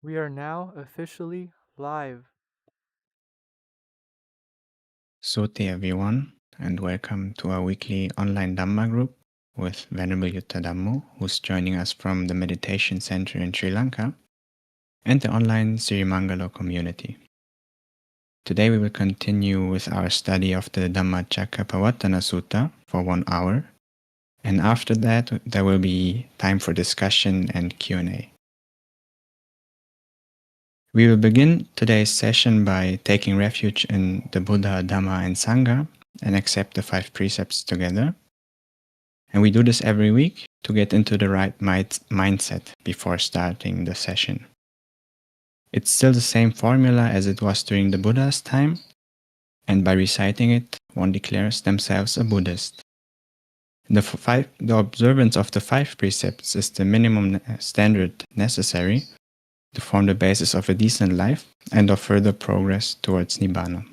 We are now officially live. Soti everyone, and welcome to our weekly online Dhamma group with Venerable Dhamma, who's joining us from the Meditation Center in Sri Lanka, and the online Sirimangalo community. Today we will continue with our study of the Dhammacakkappavattana Sutta for 1 hour, and after that there will be time for discussion and Q&A. We will begin today's session by taking refuge in the Buddha, Dhamma, and Sangha and accept the 5 precepts together. And we do this every week to get into the right mindset before starting the session. It's still the same formula as it was during the Buddha's time, and by reciting it, one declares themselves a Buddhist. The observance of the 5 precepts is the minimum standard necessary to form the basis of a decent life and of further progress towards Nibbana.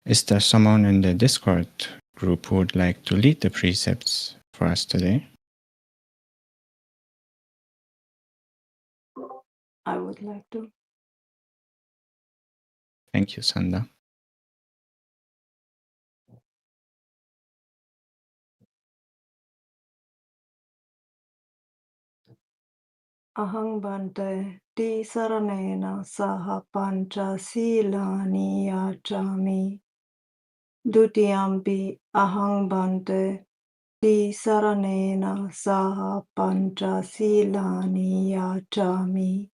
Is there someone in the Discord group who would like to lead the precepts for us today? I would like to. Thank you, Sanda. Ahang bante ti saranena saha pancha silani yachami. Dutiyampi ahang bante ti saranena saha pancha silani yachami.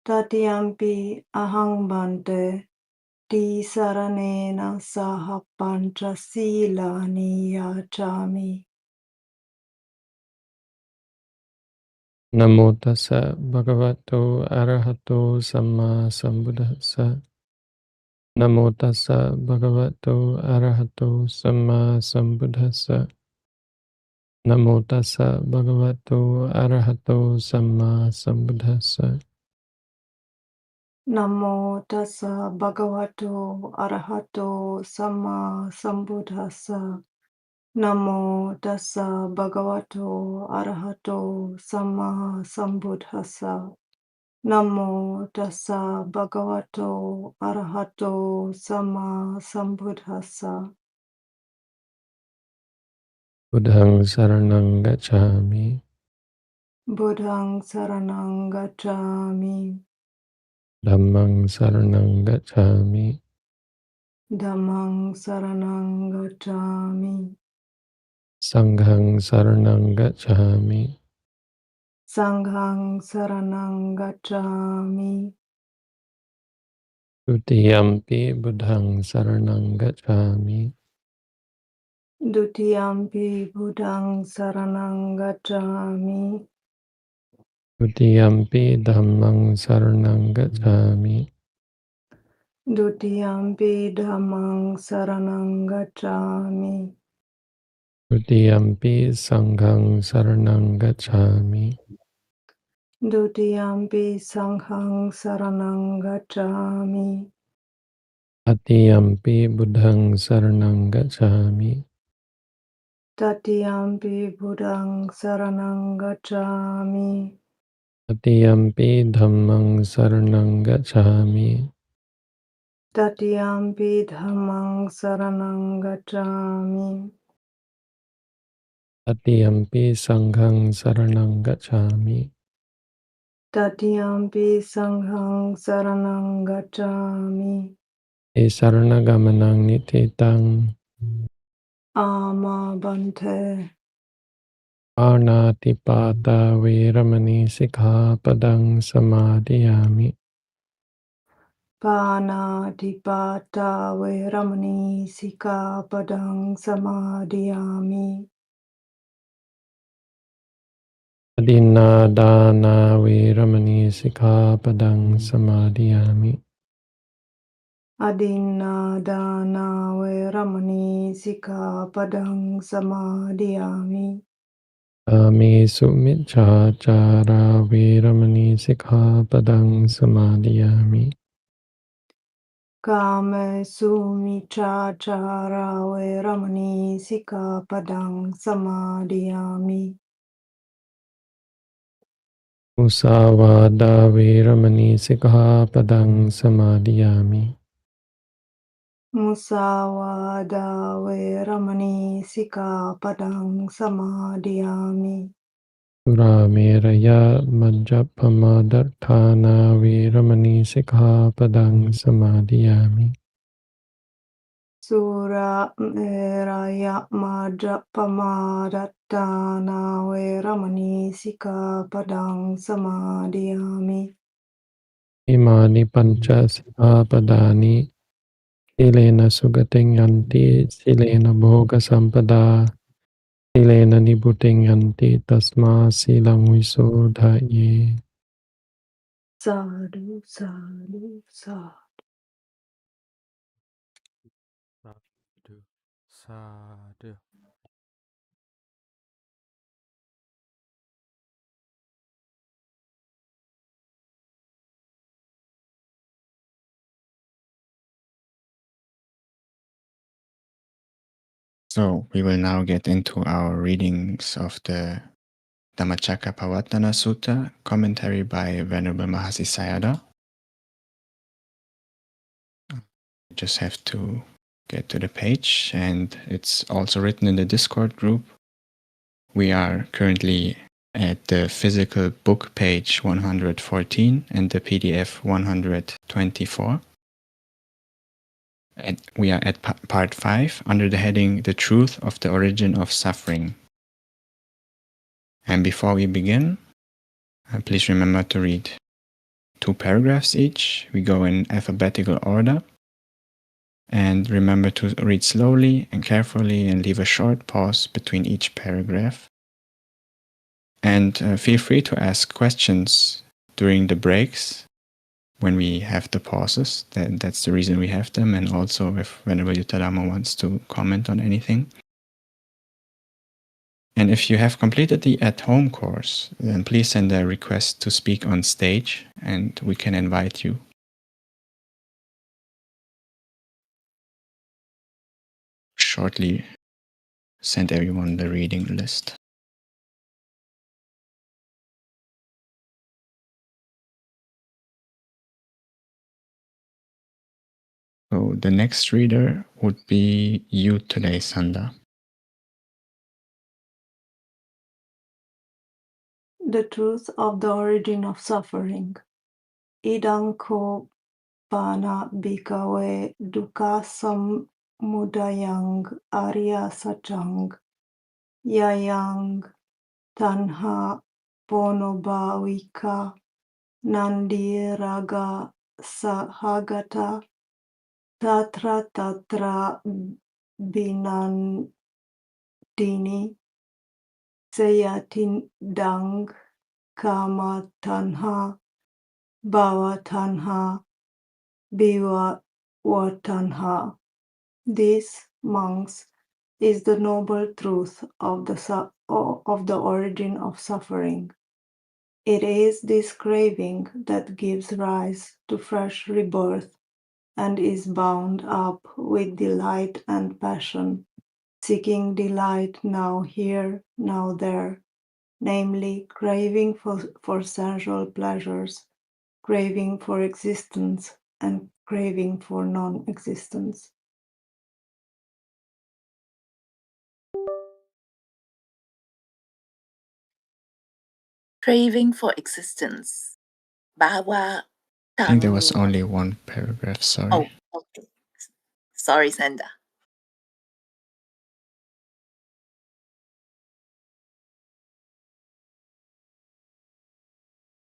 Tatiyampi ahang bante ti saranena saha pancha silani yachami. Namo tassa bhagavato arahato samma sambuddhassa. Namo tassa bhagavato arahato samma sambuddhassa. Namo tassa bhagavato arahato samma sambuddhassa. Namo tassa bhagavato arahato samma sambuddhassa. Namo tassa bhagavato arahato samma sambuddhassa. Namo tassa bhagavato arahato samma sambuddhassa. Buddhang saranang gacchami. Buddhang saranang gacchami. Dhammang saranang gacchami. Dhammang saranang gacchami. Sanghang saranang gacchami. Sanghang saranang gacchami. Dutiyampi buddhang saranang gacchami. Dutiyampi buddhang saranang gacchami. Dutiyampi dhammang saranang gacchami. Dutiyampi dhammang saranang gacchami. Dutiyampi sanghang saranang gacchami. Dutiyampi sanghang saranang gacchami. Tatiyampi buddhang saranang gacchami. Tatiyampi buddhang saranang gacchami. Tatiyampi dhammang saranang gacchami. Tatiyampi dhammang saranang gacchami. Tatiyampi sanghang saranang gacchami. Tatiyampi sanghang saranang gacchami. Saranagamanang nititang. Ama bante. Arnatipata veramani sikkhapadang samadhiyami. Panatipata veramani sikkhapadang samadhiyami. Adinadana veramani sikkhapadang samadhiyami. Adinadana veramani sikkhapadang samadhiyami. Kamesu micchācara veramani sikkhapadang samadhiyami. Kamesu micchācara veramani sikkhapadang samadhiyami. Musawada Veramani Sikkhapadang Samadhiyami. Musawada Veramani Sikkhapadang Samadhiyami. Surameraya Majjapamadatthana Veramani Sikkhapadang Samadhiyami. Sura Meraya Majjapamadatthana Veramani Sikkhapadang Samadhiyami. Imani Pancha Sikkhapadani Silena Sugating Yanti Silena Bhoga Sampada Silena Nibbuteng Yanti Tasma Silang Visodhaye. Sadhu, sadhu, sadhu. Sadhu, sadhu. So we will now get into our readings of the Dhammacakkappavattana Sutta, commentary by Venerable Mahasi Sayadaw. Just have to get to the page, and it's also written in the Discord group. We are currently at the physical book page 114 and the PDF 124. And we are at part 5 under the heading The Truth of the Origin of Suffering. And before we begin, please remember to read 2 paragraphs each. We go in alphabetical order. And remember to read slowly and carefully and leave a short pause between each paragraph. And feel free to ask questions during the breaks when we have the pauses. That's the reason we have them. And also if Venerable Yuttadhamma wants to comment on anything. And if you have completed the at-home course, then please send a request to speak on stage and we can invite you. Shortly send everyone the reading list. So the next reader would be you today, Sanda. The truth of the origin of suffering. Idang ko pana bhikkhave dukkha samudayang arya sachang yayang tanha ponobhavika nandi raga sahagata tatra tatra binandini sayatindang kama tanha bhava tanha biva tanha. This, monks, is the noble truth of the origin of suffering. It is this craving that gives rise to fresh rebirth and is bound up with delight and passion, seeking delight now here, now there, namely craving for sensual pleasures, craving for existence, and craving for non-existence. Craving for existence. Bhava. I think there was only one paragraph, sorry. Oh, okay. Sorry, Sanda.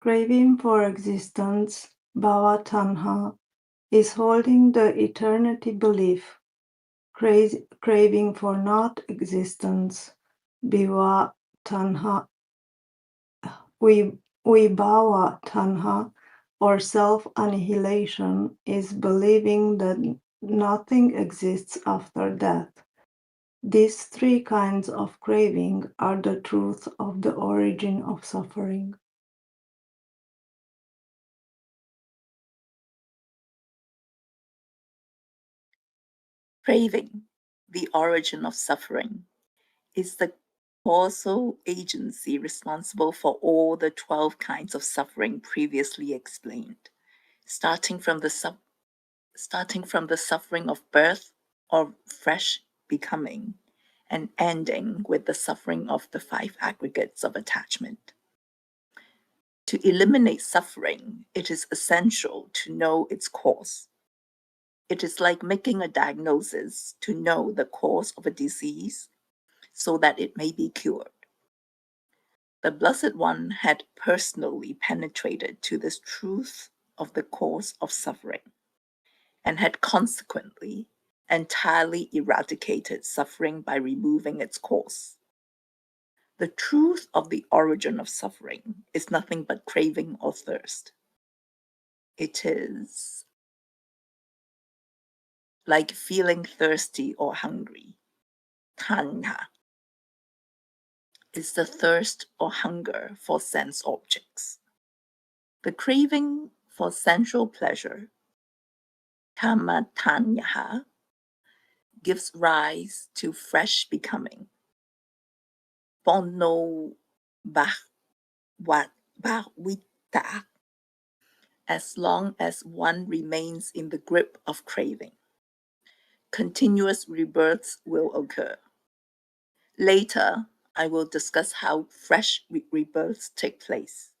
Craving for existence, bhava tanha, is holding the eternity belief. Craving for not existence, bhava tanha, vibhava tanha, or self-annihilation, is believing that nothing exists after death. These 3 kinds of craving are the truth of the origin of suffering. Craving, the origin of suffering, is the also agency responsible for all the 12 kinds of suffering previously explained, starting from the suffering of birth or fresh becoming, and ending with the suffering of the 5 aggregates of attachment. To eliminate suffering, it is essential to know its cause. It is like making a diagnosis to know the cause of a disease so that it may be cured. The Blessed One had personally penetrated to this truth of the cause of suffering, and had consequently entirely eradicated suffering by removing its cause. The truth of the origin of suffering is nothing but craving or thirst. It is like feeling thirsty or hungry. Tanha is the thirst or hunger for sense objects. The craving for sensual pleasure, Kamatanyaha, gives rise to fresh becoming. Bono Bahwita, as long as one remains in the grip of craving. Continuous rebirths will occur. Later, I will discuss how fresh rebirths take place.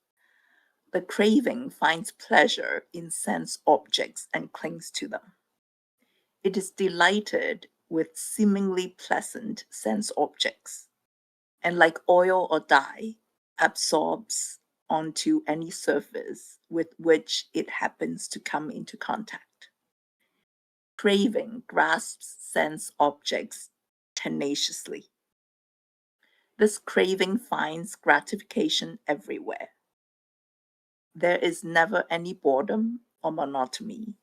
The craving finds pleasure in sense objects and clings to them. It is delighted with seemingly pleasant sense objects, and like oil or dye, absorbs onto any surface with which it happens to come into contact. Craving grasps sense objects tenaciously. This craving finds gratification everywhere. There is never any boredom or monotony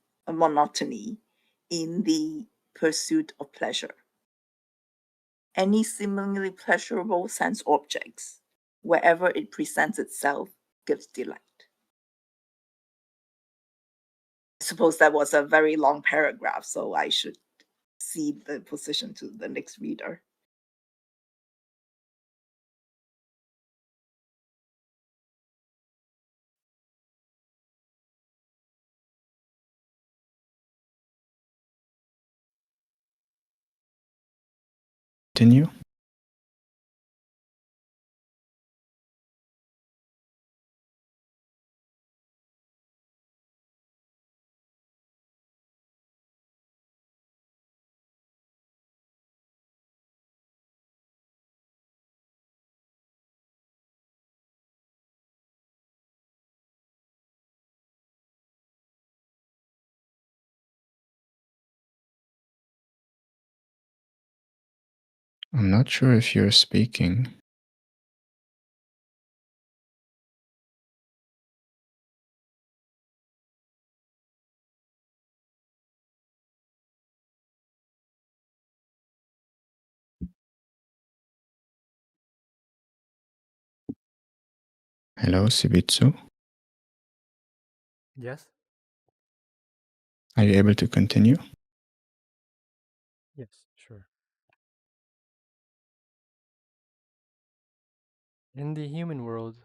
in the pursuit of pleasure. Any seemingly pleasurable sense objects, wherever it presents itself, gives delight. I suppose that was a very long paragraph, so I should cede the position to the next reader. Continue. I'm not sure if you're speaking. Hello, Sibitsu. Yes? Are you able to continue? Yes, sure. In the human world,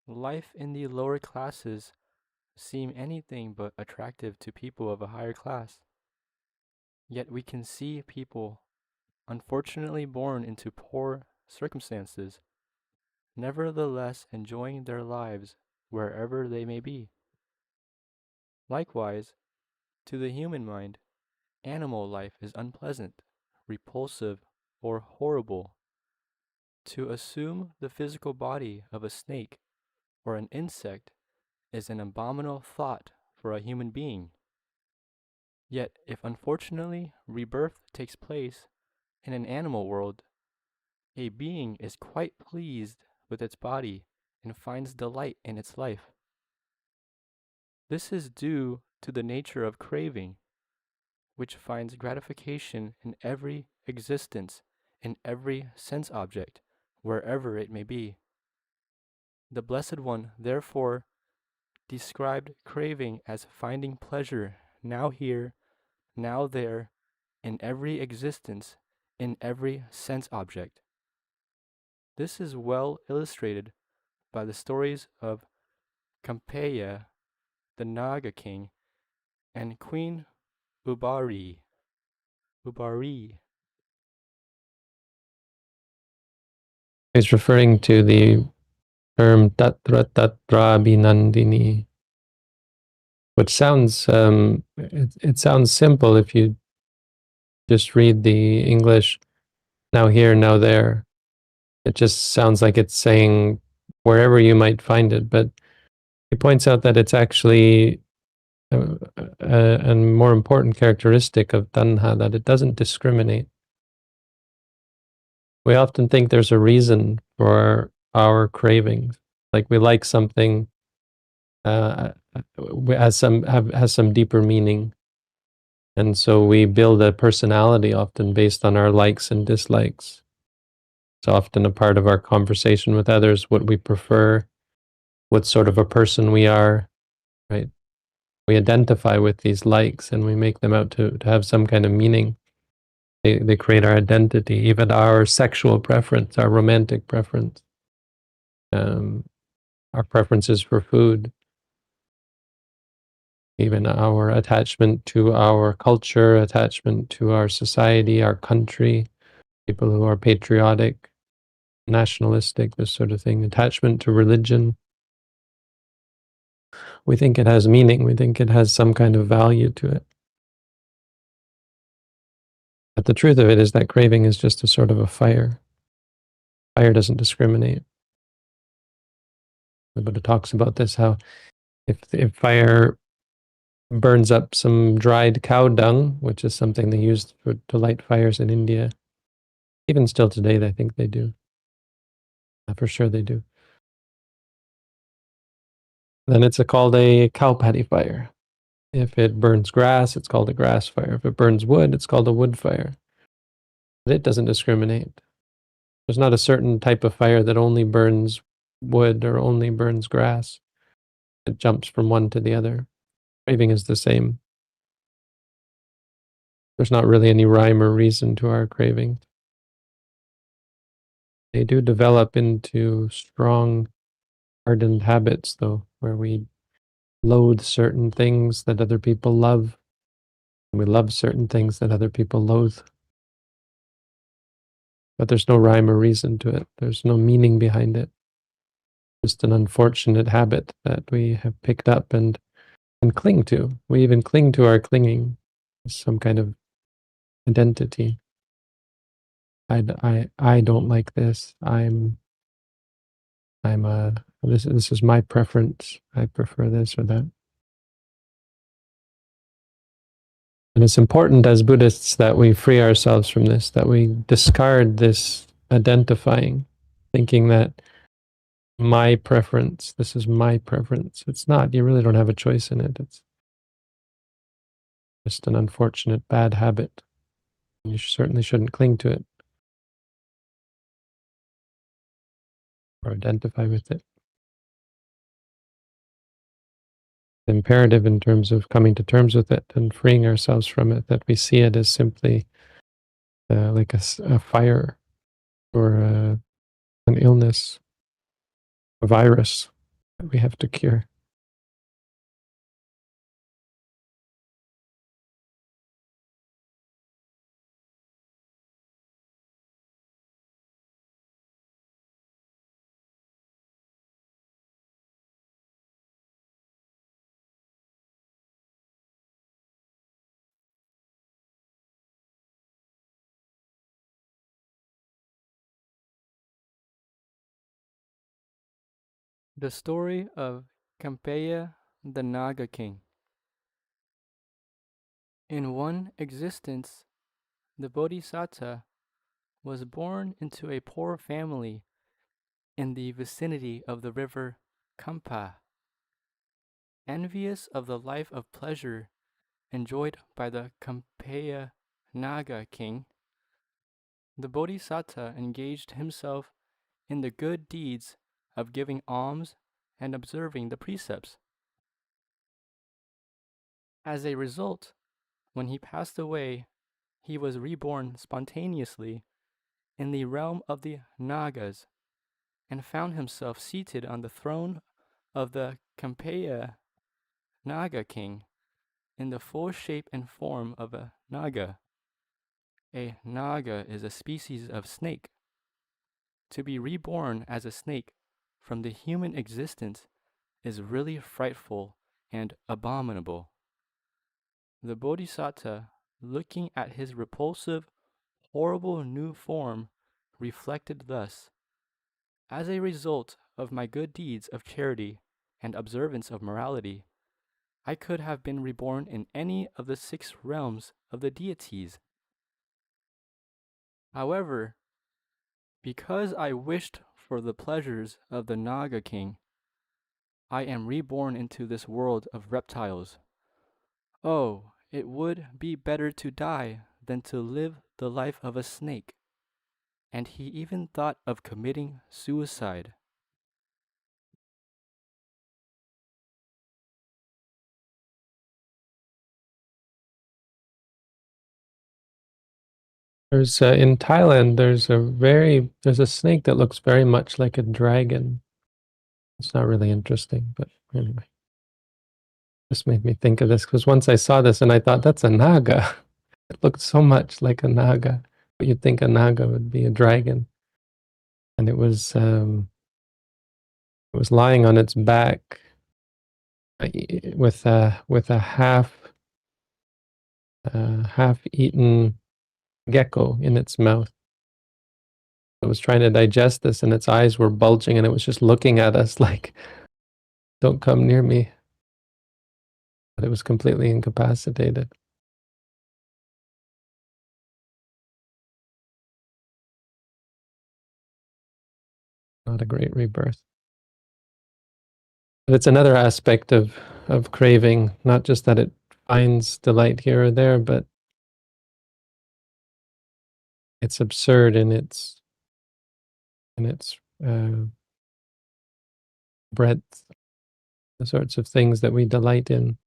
life in the lower classes seem anything but attractive to people of a higher class. Yet we can see people, unfortunately born into poor circumstances, nevertheless enjoying their lives wherever they may be. Likewise, to the human mind, animal life is unpleasant, repulsive, or horrible. To assume the physical body of a snake or an insect is an abominable thought for a human being. Yet, if unfortunately rebirth takes place in an animal world, a being is quite pleased with its body and finds delight in its life. This is due to the nature of craving, which finds gratification in every existence, in every sense object, wherever it may be. The Blessed One, therefore, described craving as finding pleasure now here, now there, in every existence, in every sense object. This is well illustrated by the stories of Campeyya, the Naga king, and Queen Ubbari. He's referring to the term tatra tatra binandini, which sounds it sounds simple if you just read the English, now here, now there. It just sounds like it's saying wherever you might find it, but he points out that it's actually a more important characteristic of tanha, that it doesn't discriminate. We often think there's a reason for our cravings, like we like something has some deeper meaning, and so we build a personality often based on our likes and dislikes. It's often a part of our conversation with others, what we prefer, what sort of a person we are, right? We identify with these likes and we make them out to have some kind of meaning. They create our identity, even our sexual preference, our romantic preference, our preferences for food, even our attachment to our culture, attachment to our society, our country, people who are patriotic, nationalistic, this sort of thing, attachment to religion. We think it has meaning, we think it has some kind of value to it. But the truth of it is that craving is just a sort of a fire. Fire doesn't discriminate. The Buddha talks about this, how if fire burns up some dried cow dung, which is something they used to light fires in India, even still today, I think they do. For sure they do. Then it's called a cow patty fire. If it burns grass, it's called a grass fire. If it burns wood, it's called a wood fire. But it doesn't discriminate. There's not a certain type of fire that only burns wood or only burns grass. It jumps from one to the other. Craving is the same. There's not really any rhyme or reason to our craving. They do develop into strong, hardened habits, though, where we loathe certain things that other people love, and we love certain things that other people loathe. But there's no rhyme or reason to it. There's no meaning behind it. Just an unfortunate habit that we have picked up and cling to. We even cling to our clinging, some kind of identity. I don't like this. This is my preference. I prefer this or that. And it's important as Buddhists that we free ourselves from this, that we discard this identifying, thinking that my preference, this is my preference. It's not. You really don't have a choice in it. It's just an unfortunate bad habit. You certainly shouldn't cling to it or identify with it. The imperative in terms of coming to terms with it and freeing ourselves from it, that we see it as simply like a fire or an illness, a virus that we have to cure. The story of Campeyya, the Naga king. In one existence, the Bodhicatta was born into a poor family in the vicinity of the river Campeyya. Envious of the life of pleasure enjoyed by the Campeyya Naga king, the Bodhisattva engaged himself in the good deeds of giving alms and observing the precepts. As a result, when he passed away, he was reborn spontaneously in the realm of the Nagas and found himself seated on the throne of the Campeyya Naga king in the full shape and form of a naga. A naga is a species of snake. To be reborn as a snake from the human existence is really frightful and abominable. The Bodhisattva, looking at his repulsive, horrible new form, reflected thus: as a result of my good deeds of charity and observance of morality, I could have been reborn in any of the 6 realms of the deities. However, because I wished for the pleasures of the Naga king, I am reborn into this world of reptiles. Oh, it would be better to die than to live the life of a snake. And he even thought of committing suicide. There's in Thailand. There's a snake that looks very much like a dragon. It's not really interesting, but anyway, just made me think of this because once I saw this and I thought that's a naga. It looked so much like a naga, but you'd think a naga would be a dragon, and it was lying on its back with a half-eaten gecko in its mouth. It was trying to digest this, and its eyes were bulging, and it was just looking at us like, "Don't come near me." But it was completely incapacitated. Not a great rebirth. But it's another aspect of craving, not just that it finds delight here or there, but it's absurd in its breadth, the sorts of things that we delight in.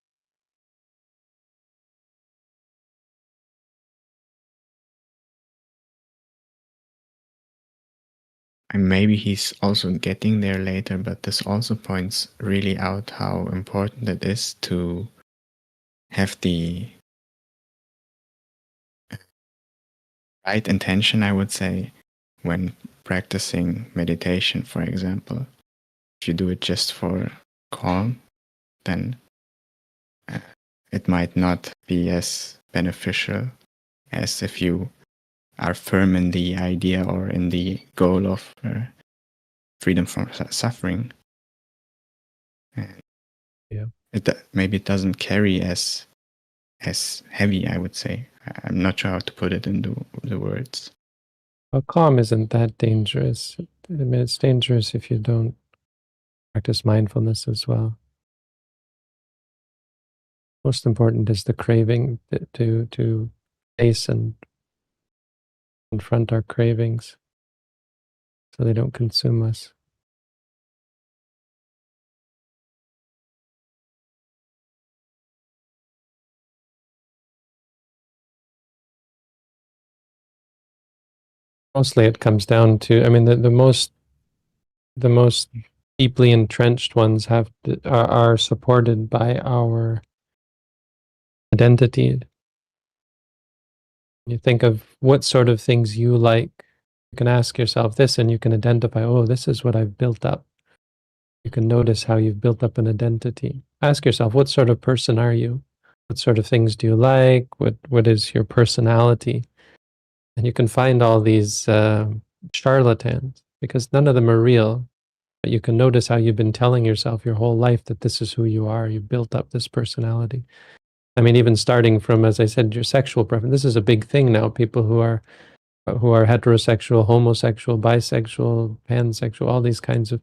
And maybe he's also getting there later, but this also points really out how important it is to have the right intention, I would say, when practicing meditation, for example. If you do it just for calm, then it might not be as beneficial as if you are firm in the idea or in the goal of freedom from suffering. And Yeah. Maybe it doesn't carry as heavy, I would say. I'm not sure how to put it into the words. Well, calm isn't that dangerous. I mean, it's dangerous if you don't practice mindfulness as well. Most important is the craving, to face and confront our cravings so they don't consume us. Mostly it comes down to, I mean, the most deeply entrenched ones are supported by our identity. You think of what sort of things you like. You can ask yourself this and you can identify, oh, this is what I've built up. You can notice how you've built up an identity. Ask yourself, what sort of person are you? What sort of things do you like? What is your personality? And you can find all these charlatans because none of them are real. But you can notice how you've been telling yourself your whole life that this is who you are. You've built up this personality. I mean, even starting from, as I said, your sexual preference. This is a big thing now. People who are heterosexual, homosexual, bisexual, pansexual, all these kinds of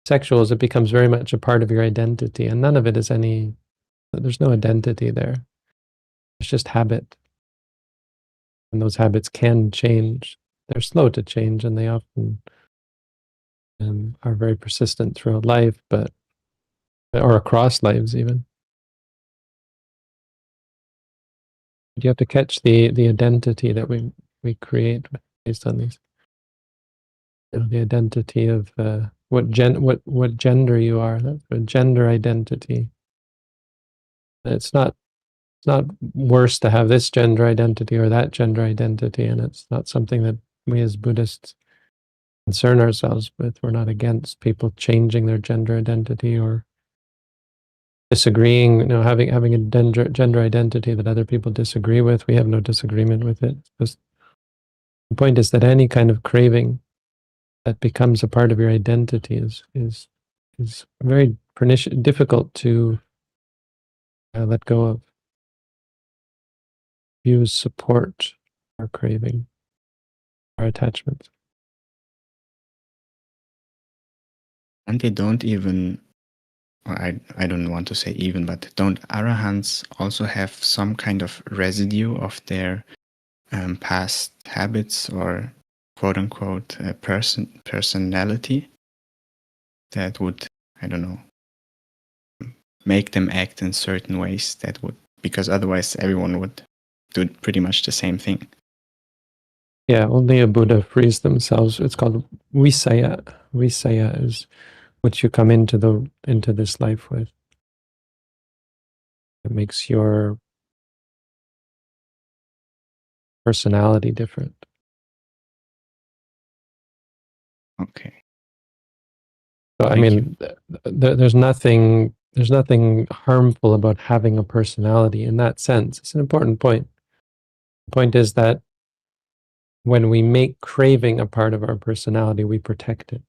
sexuals, it becomes very much a part of your identity. And none of it is there's no identity there. It's just habit. And those habits can change. They're slow to change, and they often are very persistent throughout life, or across lives even. You have to catch the identity that we create based on these. the identity of what gender you are. That's a gender identity. It's not worse to have this gender identity or that gender identity, and it's not something that we as Buddhists concern ourselves with. We're not against people changing their gender identity or disagreeing, having a gender identity that other people disagree with. We have no disagreement with it. The point is that any kind of craving that becomes a part of your identity is very difficult to let go of. Views support our craving, our attachment. And they don't even, or I don't want to say even, but don't arahants also have some kind of residue of their past habits or quote-unquote personality that would, I don't know, make them act in certain ways that would, because otherwise everyone would do pretty much the same thing. Yeah, only a Buddha frees themselves. It's called visaya. Visaya is what you come into this life with. It makes your personality different. Okay. So I mean, there's nothing harmful about having a personality in that sense. It's an important point. The point is that when we make craving a part of our personality, we protect it.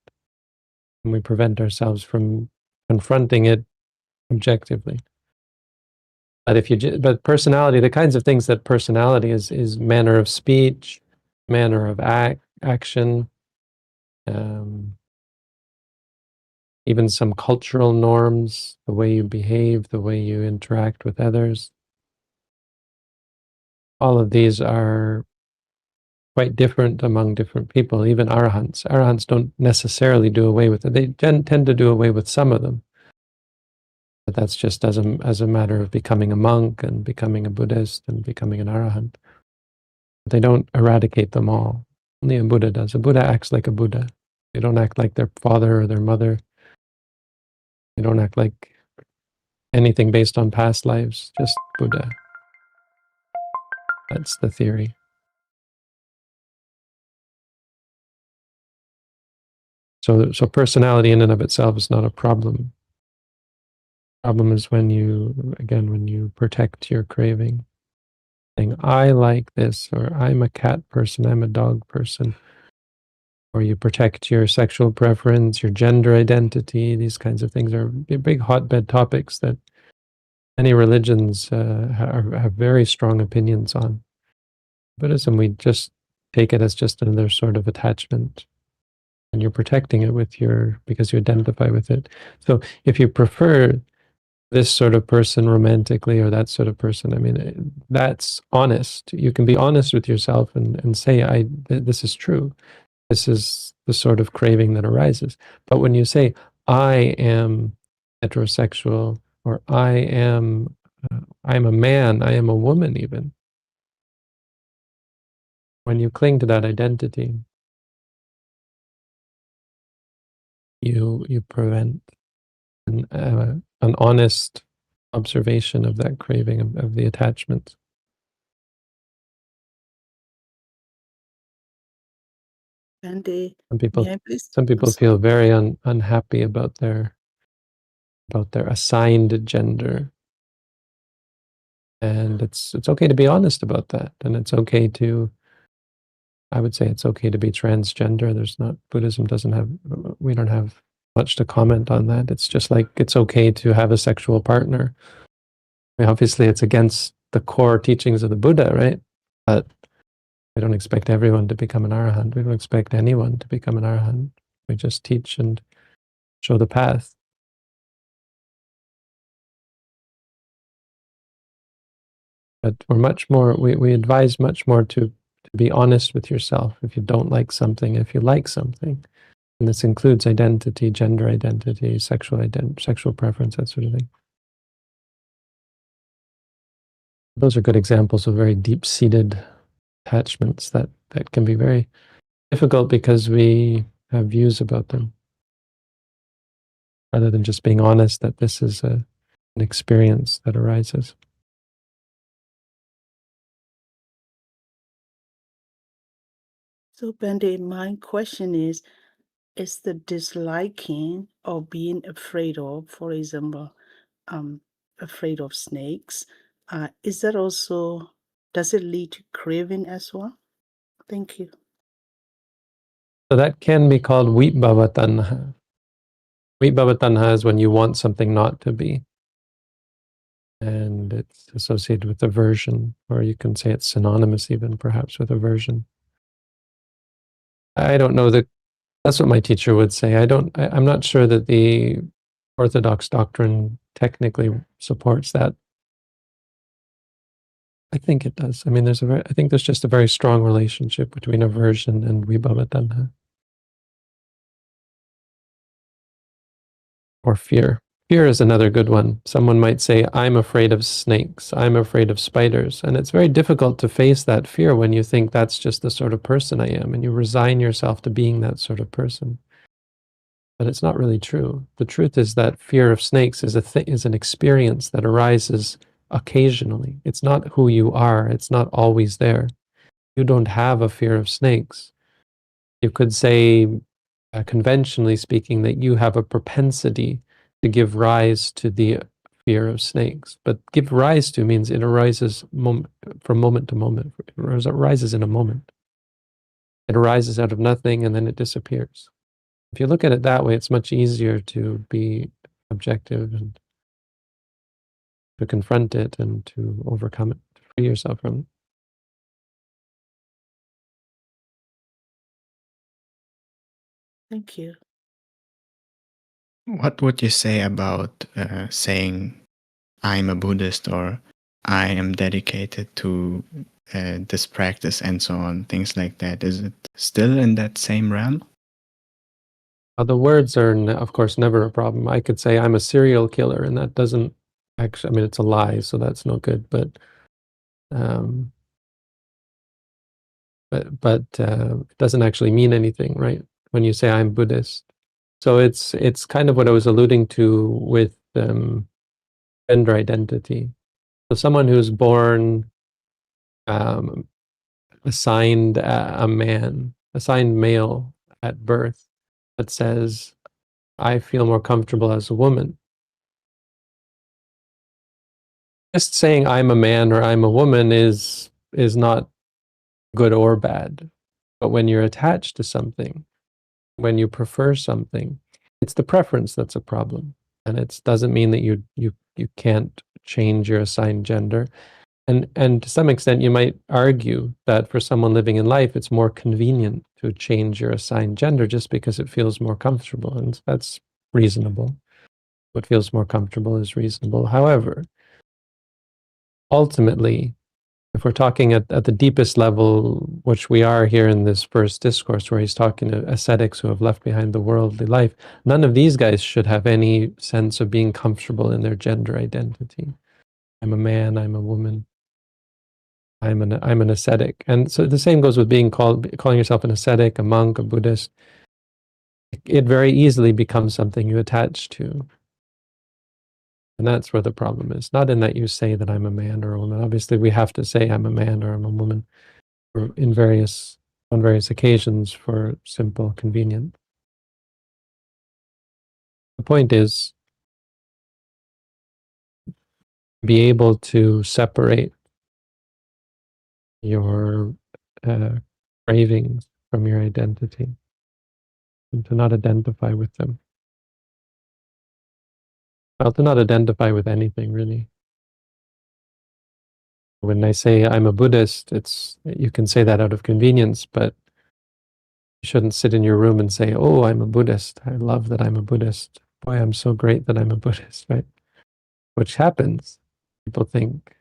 And we prevent ourselves from confronting it objectively. But personality, the kinds of things that personality is manner of speech, manner of action, even some cultural norms, the way you behave, the way you interact with others. All of these are quite different among different people, even arahants. Arahants don't necessarily do away with it. They tend to do away with some of them. But that's just as a matter of becoming a monk and becoming a Buddhist and becoming an arahant. But they don't eradicate them all. Only a Buddha does. A Buddha acts like a Buddha. They don't act like their father or their mother. They don't act like anything based on past lives, just Buddha. That's the theory. So personality in and of itself is not a problem. The problem is when you protect your craving, saying, I like this, or I'm a cat person, I'm a dog person, or you protect your sexual preference, your gender identity. These kinds of things are big hotbed topics that many religions have very strong opinions on. Buddhism, we just take it as just another sort of attachment, and you're protecting it because you identify with it. So if you prefer this sort of person romantically or that sort of person, I mean, that's honest. You can be honest with yourself and say, this is true. This is the sort of craving that arises. But when you say, I am heterosexual, or I'm a man, I am a woman even, when you cling to that identity, you prevent an honest observation of that craving, of the attachment. Bhante, some people feel very unhappy about their assigned gender, and it's okay to be honest about that, and it's okay to, I would say it's okay to be transgender. We don't have much to comment on that. It's just like it's okay to have a sexual partner. I mean, obviously it's against the core teachings of the Buddha, right? But we don't expect everyone to become an arahant. We don't expect anyone to become an arahant. We just teach and show the path. But we advise much more to be honest with yourself. If you don't like something, if you like something, and this includes identity, gender identity, sexual preference, that sort of thing. Those are good examples of very deep-seated attachments that can be very difficult because we have views about them, rather than just being honest that this is an experience that arises. So, Bande, my question is the disliking or being afraid of, for example, afraid of snakes, is that also, does it lead to craving as well? Thank you. So that can be called Vibhavatanha. Vibhavatanha is when you want something not to be. And it's associated with aversion, or you can say it's synonymous even perhaps with aversion. I don't know that that's what my teacher would say. I'm not sure that the Orthodox doctrine technically supports that. I think it does. I mean, I think there's just a very strong relationship between aversion and Vibhavatanha. Or fear. Fear is another good one. Someone might say, I'm afraid of snakes, I'm afraid of spiders. And it's very difficult to face that fear when you think that's just the sort of person I am, and you resign yourself to being that sort of person. But it's not really true. The truth is that fear of snakes is an experience that arises occasionally. It's not who you are. It's not always there. You don't have a fear of snakes. You could say, conventionally speaking, that you have a propensity to give rise to the fear of snakes. But give rise to means it arises from moment to moment. It arises in a moment. It arises out of nothing and then it disappears. If you look at it that way, it's much easier to be objective and to confront it and to overcome it, to free yourself from it. Thank you. What would you say about saying I'm a Buddhist or I am dedicated to this practice and so on, things like that? Is it still in that same realm? The words are, of course, never a problem. I could say I'm a serial killer, and that doesn't actually, I mean, it's a lie, so that's no good, but it doesn't actually mean anything, right? When you say I'm Buddhist. So it's kind of what I was alluding to with gender identity. So someone who's born assigned male at birth, that says, I feel more comfortable as a woman. Just saying I'm a man or I'm a woman is not good or bad. But when you're attached to something, when you prefer something, it's the preference that's a problem. And it doesn't mean that you can't change your assigned gender. And to some extent, you might argue that for someone living in life, it's more convenient to change your assigned gender just because it feels more comfortable. And that's reasonable. What feels more comfortable is reasonable. However, ultimately, if we're talking at the deepest level, which we are here in this first discourse, where he's talking to ascetics who have left behind the worldly life, none of these guys should have any sense of being comfortable in their gender identity. I'm a man, I'm a woman. I'm an ascetic. And so the same goes with calling yourself an ascetic, a monk, a Buddhist. It very easily becomes something you attach to. And that's where the problem is. Not in that you say that I'm a man or a woman. Obviously, we have to say I'm a man or I'm a woman on various occasions for simple convenience. The point is, be able to separate your cravings from your identity and to not identify with them. Well, to not identify with anything, really. When I say I'm a Buddhist, you can say that out of convenience, but you shouldn't sit in your room and say, oh, I'm a Buddhist. I love that I'm a Buddhist. Boy, I'm so great that I'm a Buddhist, right? Which happens. People think,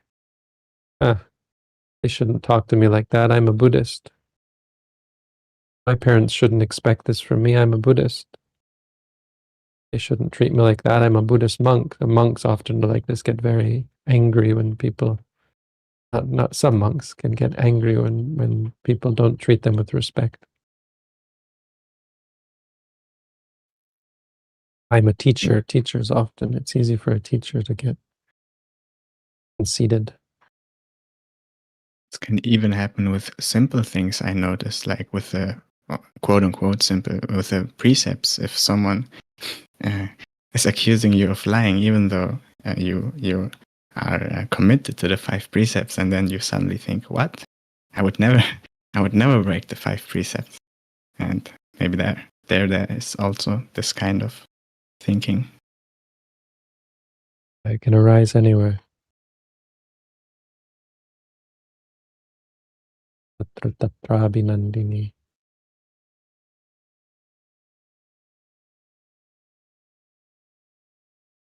they shouldn't talk to me like that. I'm a Buddhist. My parents shouldn't expect this from me. I'm a Buddhist. They shouldn't treat me like that. I'm a Buddhist monk. The monks often like this get very angry when people, not some monks can get angry when people don't treat them with respect. I'm a teacher. Teachers often, it's easy for a teacher to get conceited. It can even happen with simple things, I noticed, like with the quote unquote simple, with the precepts. If someone is accusing you of lying, even though you are committed to the 5 precepts, and then you suddenly think, what? I would never break the 5 precepts. And maybe there is also this kind of thinking. It can arise anywhere. Tatra tatra abhinandini.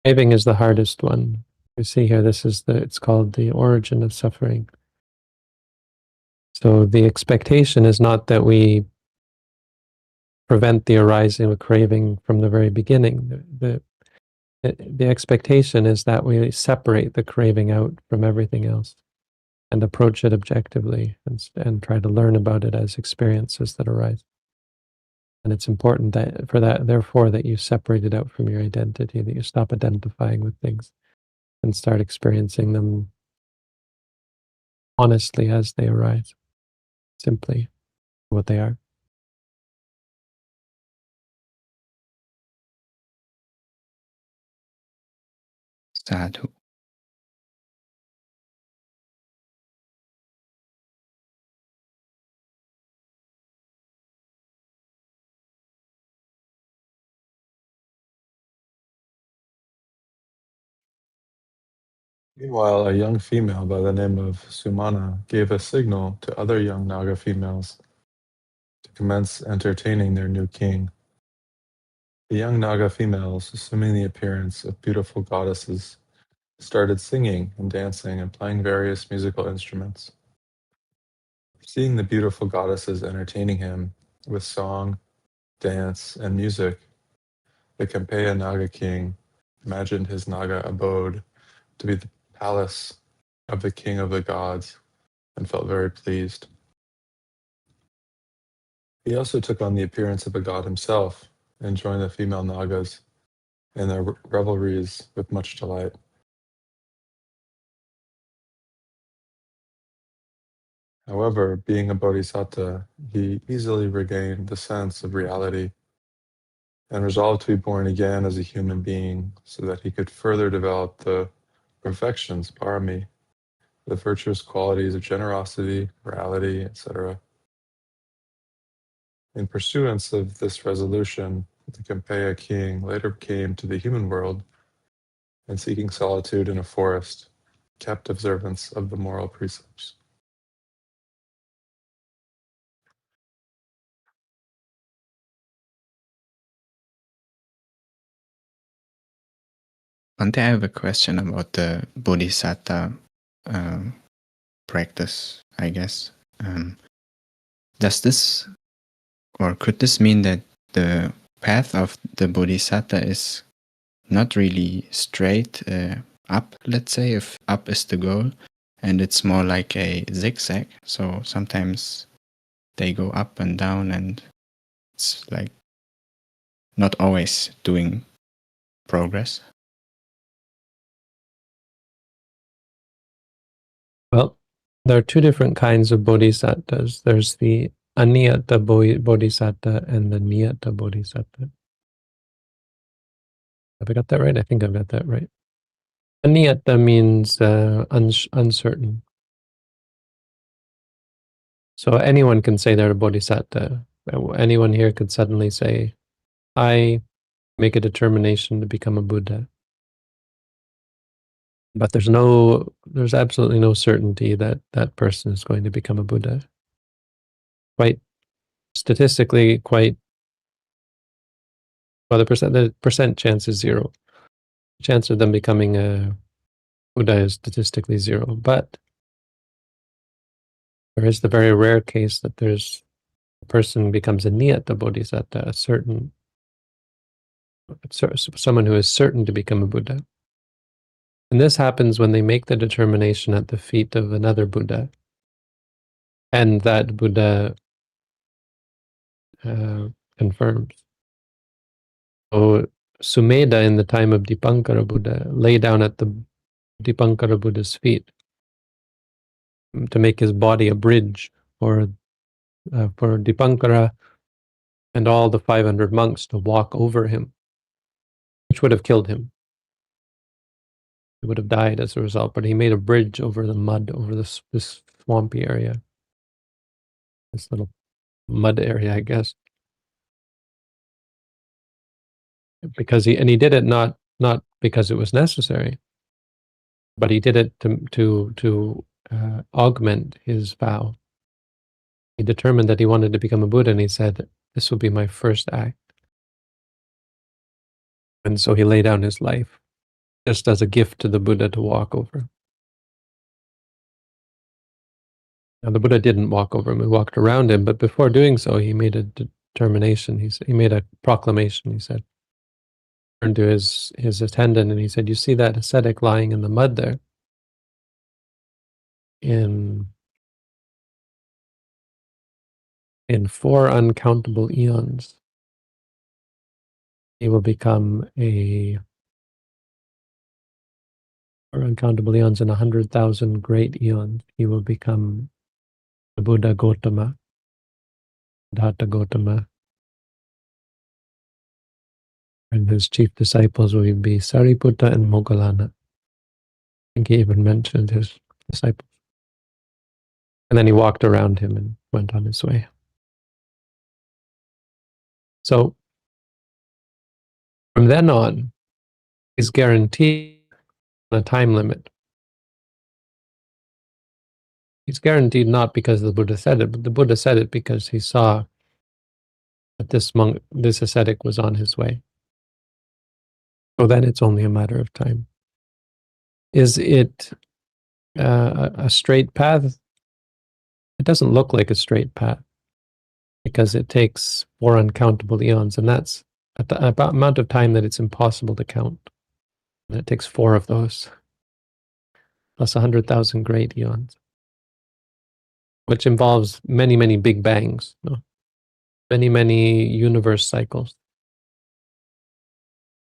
Craving is the hardest one. You see here, it's called the origin of suffering. So the expectation is not that we prevent the arising of craving from the very beginning. The expectation is that we separate the craving out from everything else and approach it objectively and try to learn about it as experiences that arise. And it's important therefore, that you separate it out from your identity, that you stop identifying with things and start experiencing them honestly as they arise, simply what they are. Sadhu. Meanwhile, a young female by the name of Sumana gave a signal to other young Naga females to commence entertaining their new king. The young Naga females, assuming the appearance of beautiful goddesses, started singing and dancing and playing various musical instruments. Seeing the beautiful goddesses entertaining him with song, dance, and music, the Campeyya Naga king imagined his Naga abode to be the palace of the king of the gods and felt very pleased. He also took on the appearance of a god himself and joined the female Nagas in their revelries with much delight. However, being a bodhisattva, he easily regained the sense of reality and resolved to be born again as a human being so that he could further develop the perfections, parami, the virtuous qualities of generosity, morality, etc. In pursuance of this resolution, the Campeyya king later came to the human world and, seeking solitude in a forest, kept observance of the moral precepts. Bhante, I have a question about the Bodhisattva practice, I guess. Does this, or could this mean that the path of the Bodhisattva is not really straight up, let's say, if up is the goal, and it's more like a zigzag? So sometimes they go up and down, and it's like not always doing progress. Well, there are 2 different kinds of bodhisattvas. There's the aniyata bodhisattva and the niyata bodhisattva. Have I got that right? I think I've got that right. Aniyata means uncertain. So anyone can say they're a bodhisattva. Anyone here could suddenly say, I make a determination to become a Buddha. But there's absolutely no certainty that that person is going to become a Buddha. Quite statistically, the percent chance is 0. The chance of them becoming a Buddha is statistically 0. But there is the very rare case that a person becomes a niyata bodhisattva, someone who is certain to become a Buddha. And this happens when they make the determination at the feet of another Buddha, and that Buddha confirms. So Sumedha, in the time of Dipankara Buddha, lay down at the Dipankara Buddha's feet to make his body a bridge for Dipankara and all the 500 monks to walk over him, which would have killed him. He would have died as a result, but he made a bridge over the mud, over this swampy area, this little mud area, I guess. Because he did it not because it was necessary, but he did it to augment his vow. He determined that he wanted to become a Buddha, and he said, "This will be my first act." And so he laid down his life just as a gift to the Buddha to walk over. Now the Buddha didn't walk over him; he walked around him. But before doing so, he made a determination. He made a proclamation. He said, turned to his attendant, and he said, "You see that ascetic lying in the mud there? In 4 uncountable eons, he will become or uncountable eons in 100,000 great eons, he will become the Buddha Gautama, Siddhartha Gautama, and his chief disciples will be Sariputta and Moggallana." I think he even mentioned his disciples. And then he walked around him and went on his way. So from then on, he's guaranteed a time limit. He's guaranteed not because the Buddha said it, but the Buddha said it because he saw that this ascetic was on his way. So then it's only a matter of time. Is it a straight path? It doesn't look like a straight path because it takes 4 uncountable eons, and that's about amount of time that it's impossible to count. And it takes 4 of those, plus 100,000 great eons, which involves many, many big bangs, many, many universe cycles,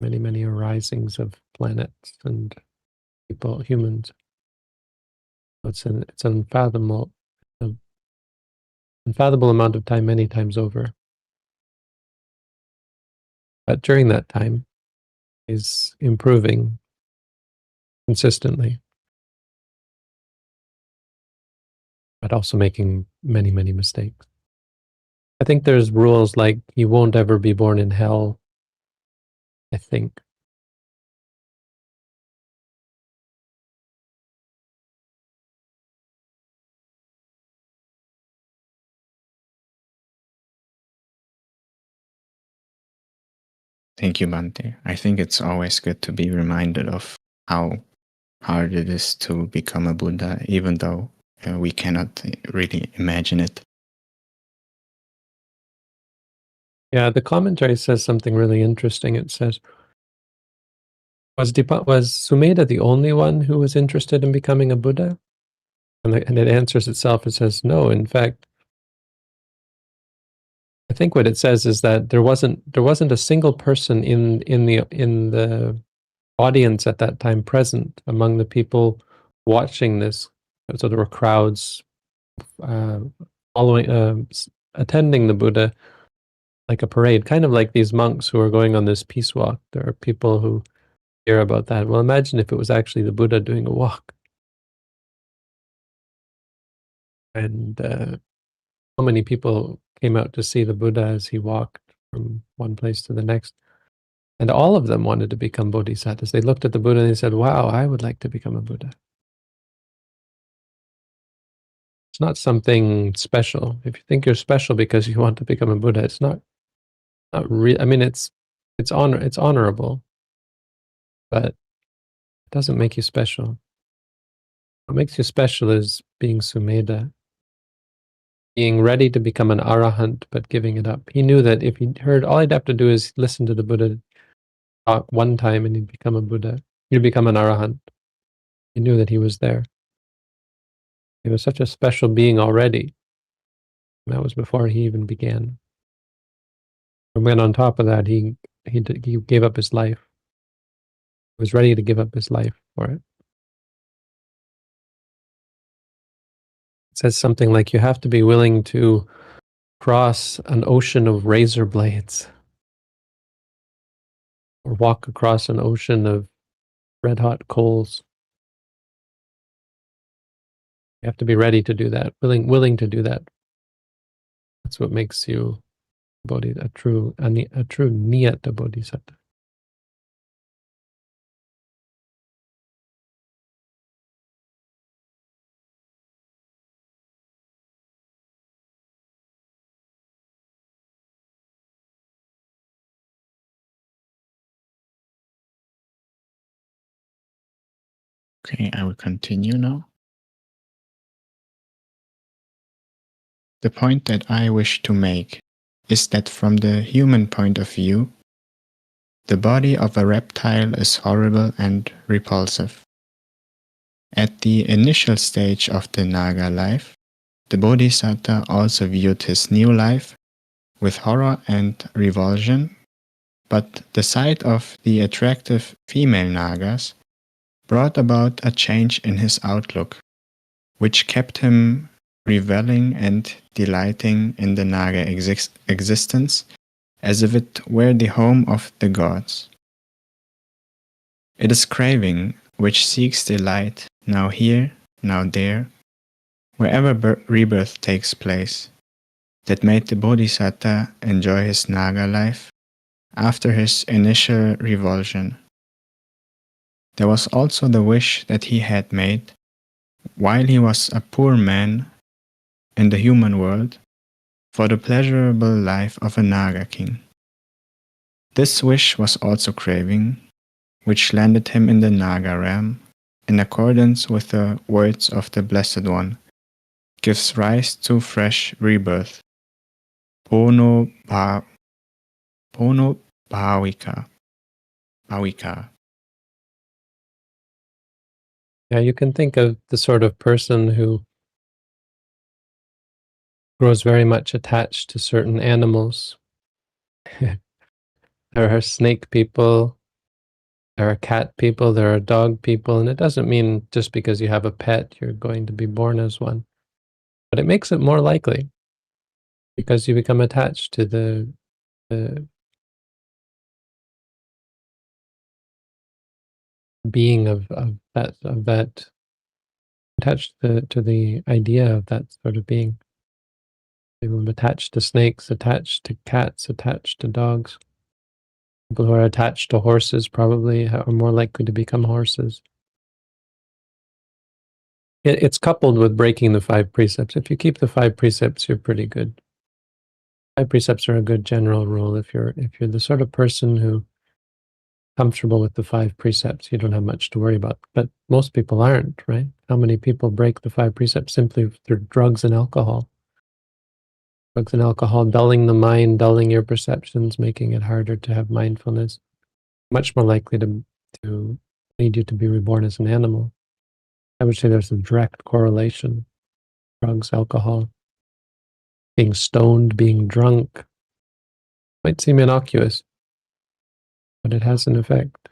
many, many arisings of planets and people, humans. It's an unfathomable amount of time, many times over. But during that time, he's improving consistently, but also making many, many mistakes. I think there's rules like he won't ever be born in hell, I think. Thank you, Bhante. I think it's always good to be reminded of how hard it is to become a Buddha, even though we cannot really imagine it. Yeah, the commentary says something really interesting. It says, was Sumedha the only one who was interested in becoming a Buddha? And it answers itself. It says, no, in fact, I think what it says is that there wasn't a single person in the audience at that time present among the people watching this. So there were crowds attending the Buddha like a parade, kind of like these monks who are going on this peace walk. There are people who hear about that. Well, imagine if it was actually the Buddha doing a walk. And so many people came out to see the Buddha as he walked from one place to the next. And all of them wanted to become bodhisattvas. They looked at the Buddha and they said, wow, I would like to become a Buddha. It's not something special. If you think you're special because you want to become a Buddha, it's not real. I mean, it's honorable, but it doesn't make you special. What makes you special is being Sumedha, being ready to become an arahant, but giving it up. He knew that if he heard, all he'd have to do is listen to the Buddha talk one time and he'd become a Buddha. He'd become an arahant. He knew that he was there. He was such a special being already. And that was before he even began. And then on top of that, he he gave up his life. He was ready to give up his life for it. It says something like, you have to be willing to cross an ocean of razor blades, or walk across an ocean of red-hot coals. You have to be ready to do that, willing to do that. That's what makes you a true niyata bodhisattva. Okay, I will continue now. The point that I wish to make is that from the human point of view, the body of a reptile is horrible and repulsive. At the initial stage of the Naga life, the Bodhisattva also viewed his new life with horror and revulsion, but the sight of the attractive female Nagas brought about a change in his outlook, which kept him reveling and delighting in the Naga existence as if it were the home of the gods. It is craving which seeks delight now here, now there, wherever rebirth takes place, that made the Bodhisattva enjoy his Naga life after his initial revulsion. There was also the wish that he had made while he was a poor man in the human world for the pleasurable life of a Naga king. This wish was also craving, which landed him in the Naga realm, in accordance with the words of the Blessed One, gives rise to fresh rebirth. Pono bhavika. Yeah, you can think of the sort of person who grows very much attached to certain animals. There are snake people, there are cat people, there are dog people, and it doesn't mean just because you have a pet you're going to be born as one. But it makes it more likely because you become attached to the being of that attached to the idea of that sort of being. People attached to snakes, attached to cats, attached to dogs. People who are attached to horses probably are more likely to become horses. It's coupled with breaking the 5 precepts. If you keep the 5 precepts, you're pretty good. 5 precepts are a good general rule. If you're the sort of person who comfortable with the 5 precepts, you don't have much to worry about. But most people aren't, right? How many people break the 5 precepts simply through drugs and alcohol? Drugs and alcohol dulling the mind, dulling your perceptions, making it harder to have mindfulness. Much more likely to lead you to be reborn as an animal. I would say there's a direct correlation. Drugs, alcohol, being stoned, being drunk. Might seem innocuous, but it has an effect.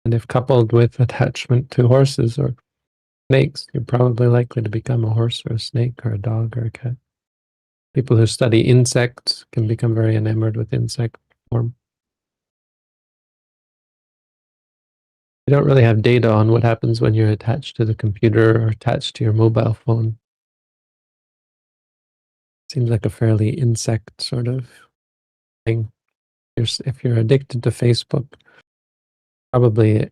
And if coupled with attachment to horses or snakes, you're probably likely to become a horse or a snake or a dog or a cat. People who study insects can become very enamored with insect form. You don't really have data on what happens when you're attached to the computer or attached to your mobile phone. Seems like a fairly insect sort of thing. If you're addicted to Facebook, probably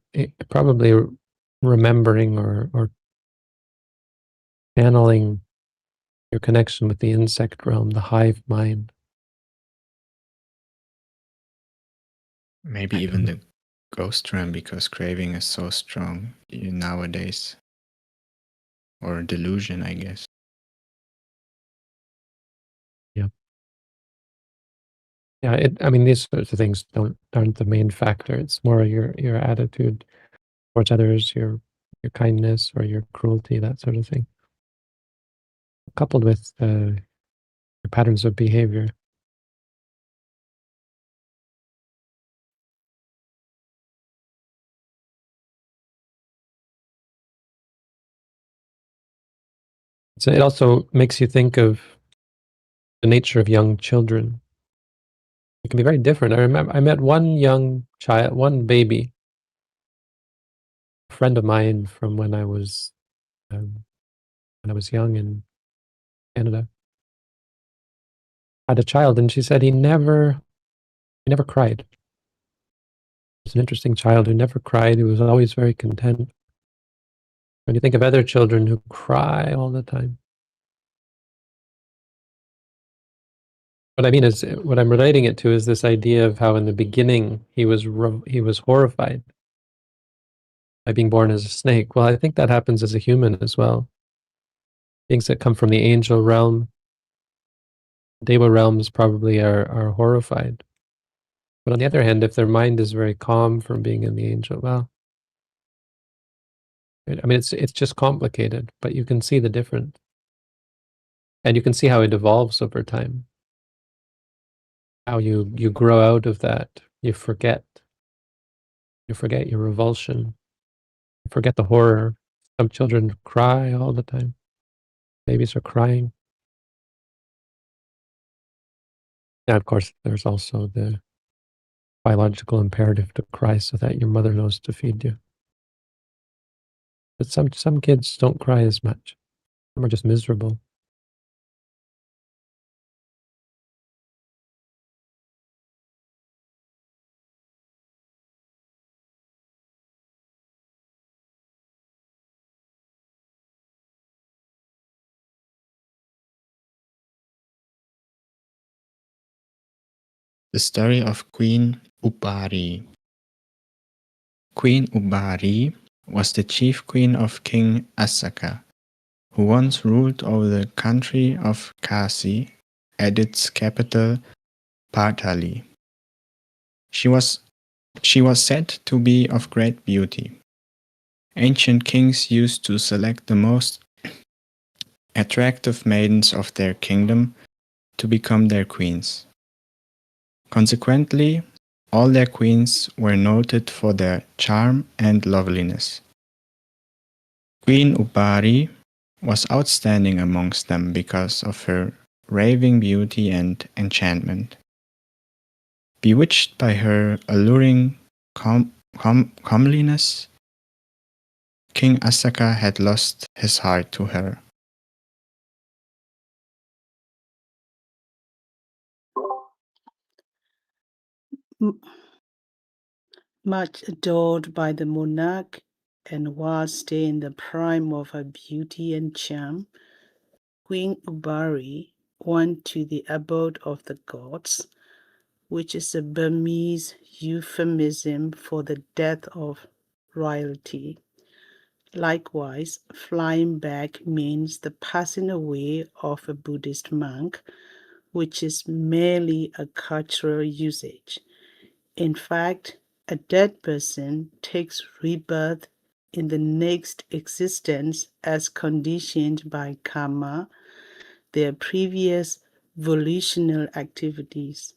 remembering or channeling your connection with the insect realm, the hive mind. Maybe even the ghost realm, because craving is so strong nowadays. Or delusion, I guess. Yeah, I mean, these sorts of things aren't the main factor. It's more your attitude towards others, your kindness or your cruelty, that sort of thing, coupled with your patterns of behavior. So it also makes you think of the nature of young children. It can be very different. I met one young child, one baby, a friend of mine from when I was young in Canada. Had a child, and she said he never cried. He's an interesting child who never cried. He was always very content. When you think of other children who cry all the time, what I mean is, what I'm relating it to is this idea of how in the beginning he was horrified by being born as a snake. Well, I think that happens as a human as well. Things that come from the angel realm, Deva realms probably are horrified. But on the other hand, if their mind is very calm from being in the angel, well, I mean, it's just complicated, but you can see the difference. And you can see how it evolves over time. How you grow out of that. You forget your revulsion. You forget the horror. Some children cry all the time. Babies are crying. And of course, there's also the biological imperative to cry so that your mother knows to feed you. But some kids don't cry as much. Some are just miserable. The story of Queen Ubbari. Queen Ubbari was the chief queen of King Asaka, who once ruled over the country of Kasi at its capital Partali. She was said to be of great beauty. Ancient kings used to select the most attractive maidens of their kingdom to become their queens. Consequently, all their queens were noted for their charm and loveliness. Queen Ubbari was outstanding amongst them because of her raving beauty and enchantment. Bewitched by her alluring comeliness, King Asaka had lost his heart to her. Much adored by the monarch, and while still in the prime of her beauty and charm, Queen Ubbari went to the abode of the gods, which is a Burmese euphemism for the death of royalty. Likewise, flying back means the passing away of a Buddhist monk, which is merely a cultural usage. In fact, a dead person takes rebirth in the next existence as conditioned by karma, their previous volitional activities.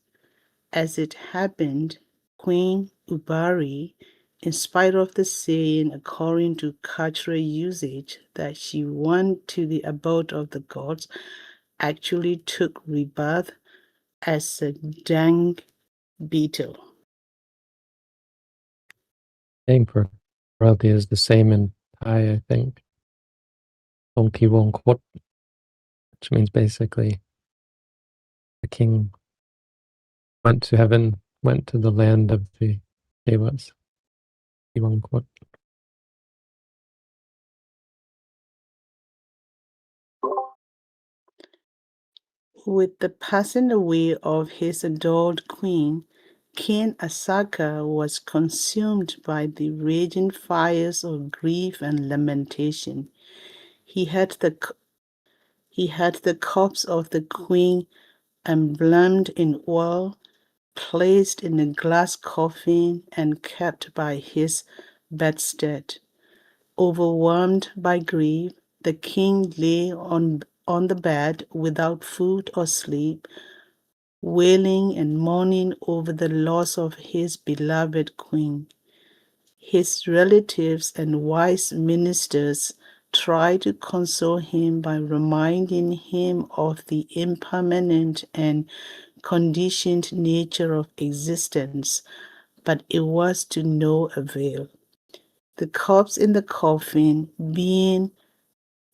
As it happened, Queen Ubbari, in spite of the saying according to cultural usage that she went to the abode of the gods, actually took rebirth as a dung beetle. Name for royalty is the same in Thai, I think. Tong Ki Wong Kot, which means basically the king went to heaven, went to the land of the Devas. Ki Wong Kot. With the passing away of his adored queen, King Asaka was consumed by the raging fires of grief and lamentation. He had the corpse of the queen embalmed in oil, placed in a glass coffin, and kept by his bedstead. Overwhelmed by grief, the king lay on the bed without food or sleep, wailing and mourning over the loss of his beloved queen. His relatives and wise ministers tried to console him by reminding him of the impermanent and conditioned nature of existence, but it was to no avail. The corpse in the coffin, being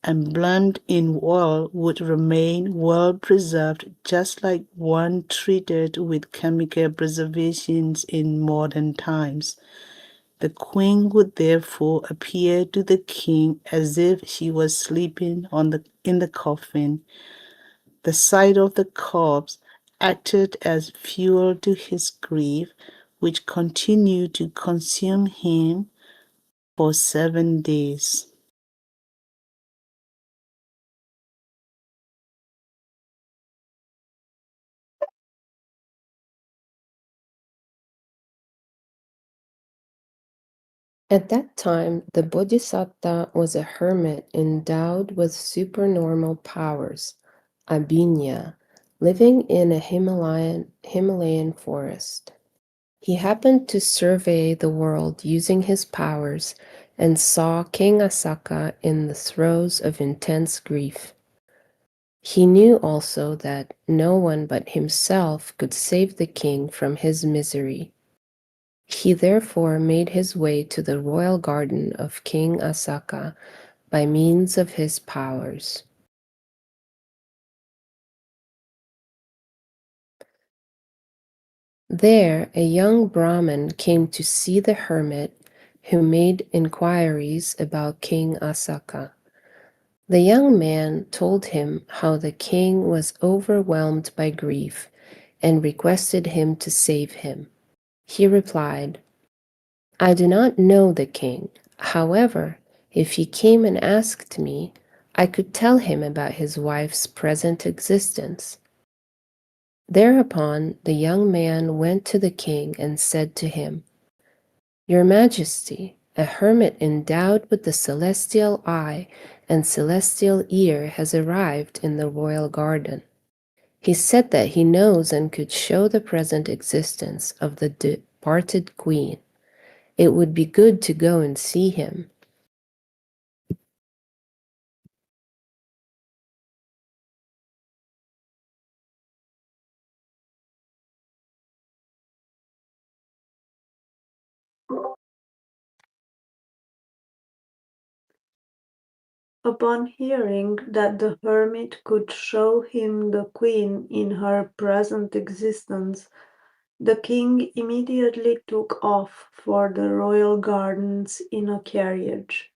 embalmed in oil, would remain well preserved, just like one treated with chemical preservations in modern times. The queen would therefore appear to the king as if she was sleeping in the coffin. The sight of the corpse acted as fuel to his grief, which continued to consume him for 7 days. At that time, the Bodhisatta was a hermit endowed with supernormal powers, abhinya, living in a Himalayan forest. He happened to survey the world using his powers and saw King Asaka in the throes of intense grief. He knew also that no one but himself could save the king from his misery. He therefore made his way to the royal garden of King Asaka by means of his powers. There, a young Brahmin came to see the hermit, who made inquiries about King Asaka. The young man told him how the king was overwhelmed by grief and requested him to save him. He replied, "I do not know the king. However, if he came and asked me, I could tell him about his wife's present existence." Thereupon the young man went to the king and said to him, "Your Majesty, a hermit endowed with the celestial eye and celestial ear has arrived in the royal garden. He said that he knows and could show the present existence of the departed queen. It would be good to go and see him." Upon hearing that the hermit could show him the queen in her present existence, the king immediately took off for the royal gardens in a carriage.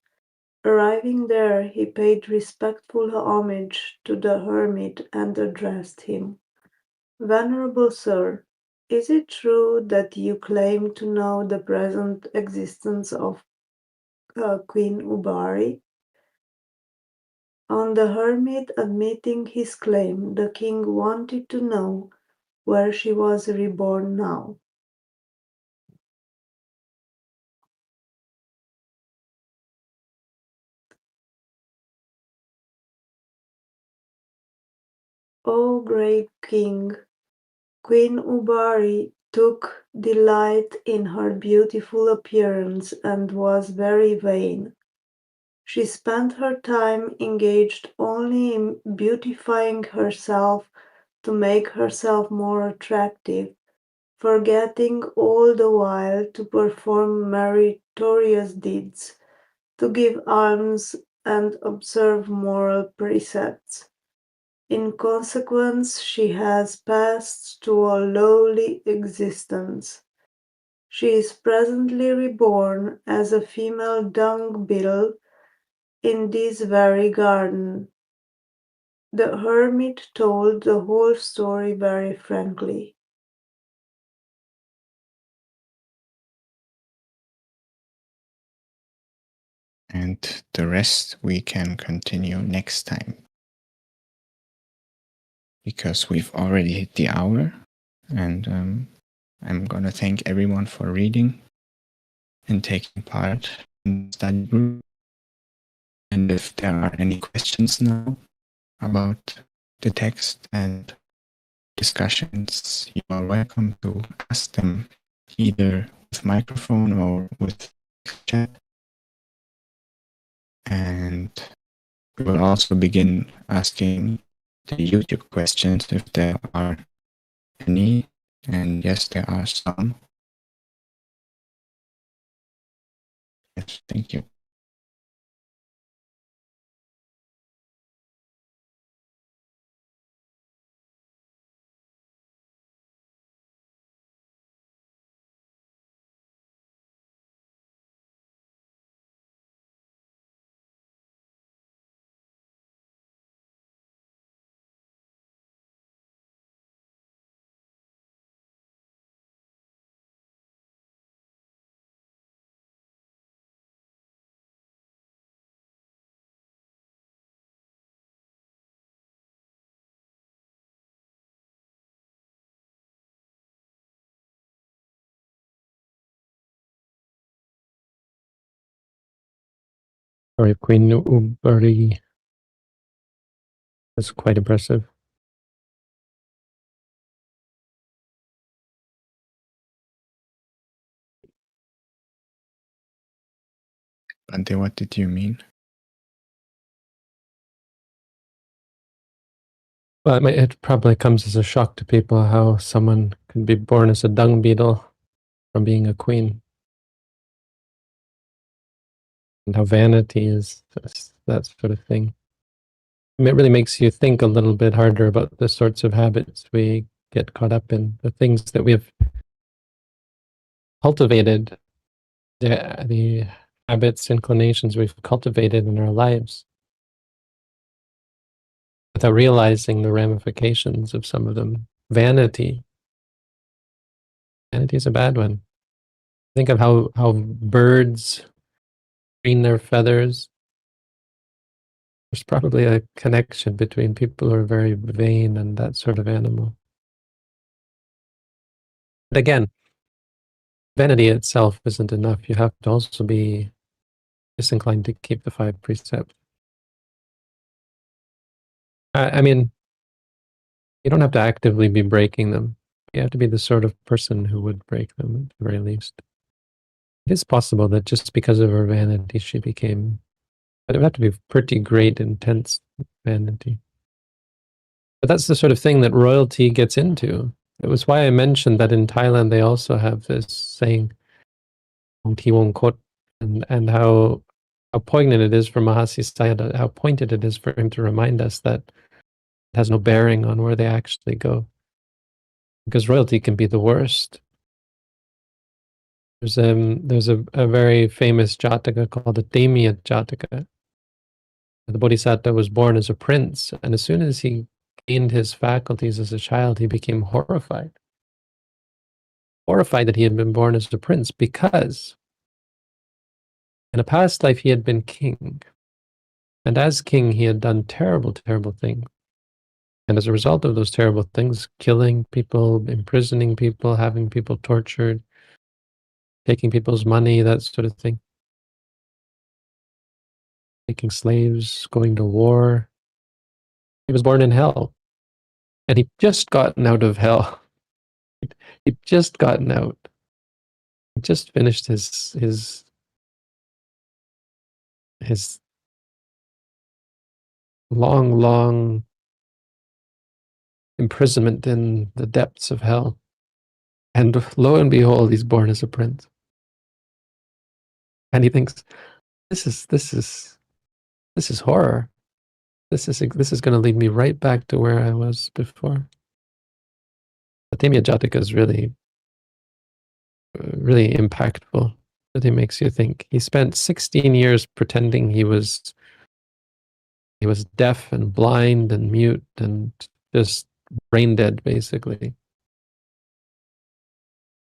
Arriving there, he paid respectful homage to the hermit and addressed him. "Venerable sir, is it true that you claim to know the present existence of Queen Ubbari?" On the hermit admitting his claim, the king wanted to know where she was reborn now. "O great king, Queen Ubbari took delight in her beautiful appearance and was very vain. She spent her time engaged only in beautifying herself to make herself more attractive, forgetting all the while to perform meritorious deeds, to give alms and observe moral precepts. In consequence, she has passed to a lowly existence. She is presently reborn as a female dung-beetle in this very garden." The hermit told the whole story very frankly. And the rest we can continue next time, because we've already hit the hour, and I'm going to thank everyone for reading and taking part in the study group. And if there are any questions now about the text and discussions, you are welcome to ask them either with microphone or with chat. And We will also begin asking the YouTube questions if there are any, and yes, there are some. Yes, thank you. Sorry, Queen Ubbari. That's quite impressive. Bante, what did you mean? Well, it probably comes as a shock to people how someone can be born as a dung beetle from being a queen. And how vanity is that sort of thing. I mean, it really makes you think a little bit harder about the sorts of habits we get caught up in, the things that we have cultivated, the habits, inclinations we've cultivated in our lives, without realizing the ramifications of some of them. Vanity. Vanity is a bad one. Think of how birds preen their feathers. There's probably a connection between people who are very vain and that sort of animal. But again, vanity itself isn't enough. You have to also be disinclined to keep the 5 precepts. I mean, you don't have to actively be breaking them. You have to be the sort of person who would break them at the very least. It is possible that just because of her vanity, she became, but it would have to be pretty great, intense vanity. But that's the sort of thing that royalty gets into. It was why I mentioned that in Thailand they also have this saying, and how poignant it is for Mahasi Sayadaw, how pointed it is for him to remind us that it has no bearing on where they actually go. Because royalty can be the worst. There's a very famous Jataka called the Dhammacakkappavattana. The Bodhicatta was born as a prince, and as soon as he gained his faculties as a child, he became horrified. Horrified that he had been born as a prince, because in a past life he had been king. And as king, he had done terrible, terrible things. And as a result of those terrible things, killing people, imprisoning people, having people tortured, taking people's money, that sort of thing. Taking slaves, going to war. He was born in hell. And he'd just gotten out of hell. He'd just gotten out. He just finished his long, long imprisonment in the depths of hell. And lo and behold, he's born as a prince. And he thinks, this is horror. This is going to lead me right back to where I was before. The Dhammacakkappavattana is really, really impactful. It makes you think. He spent 16 years pretending he was deaf and blind and mute and just brain dead, basically.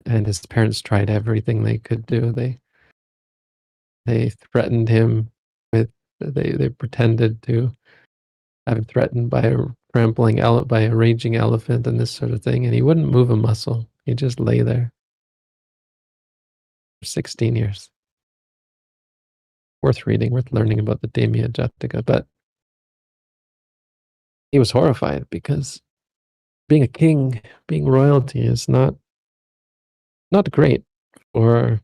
And his parents tried everything they could do. They threatened him with. They pretended to have him threatened by a by a raging elephant and this sort of thing, and he wouldn't move a muscle. He just lay there for 16 years. Worth reading, worth learning about the Dhammacakkappavattana, but he was horrified because being a king, being royalty is not great for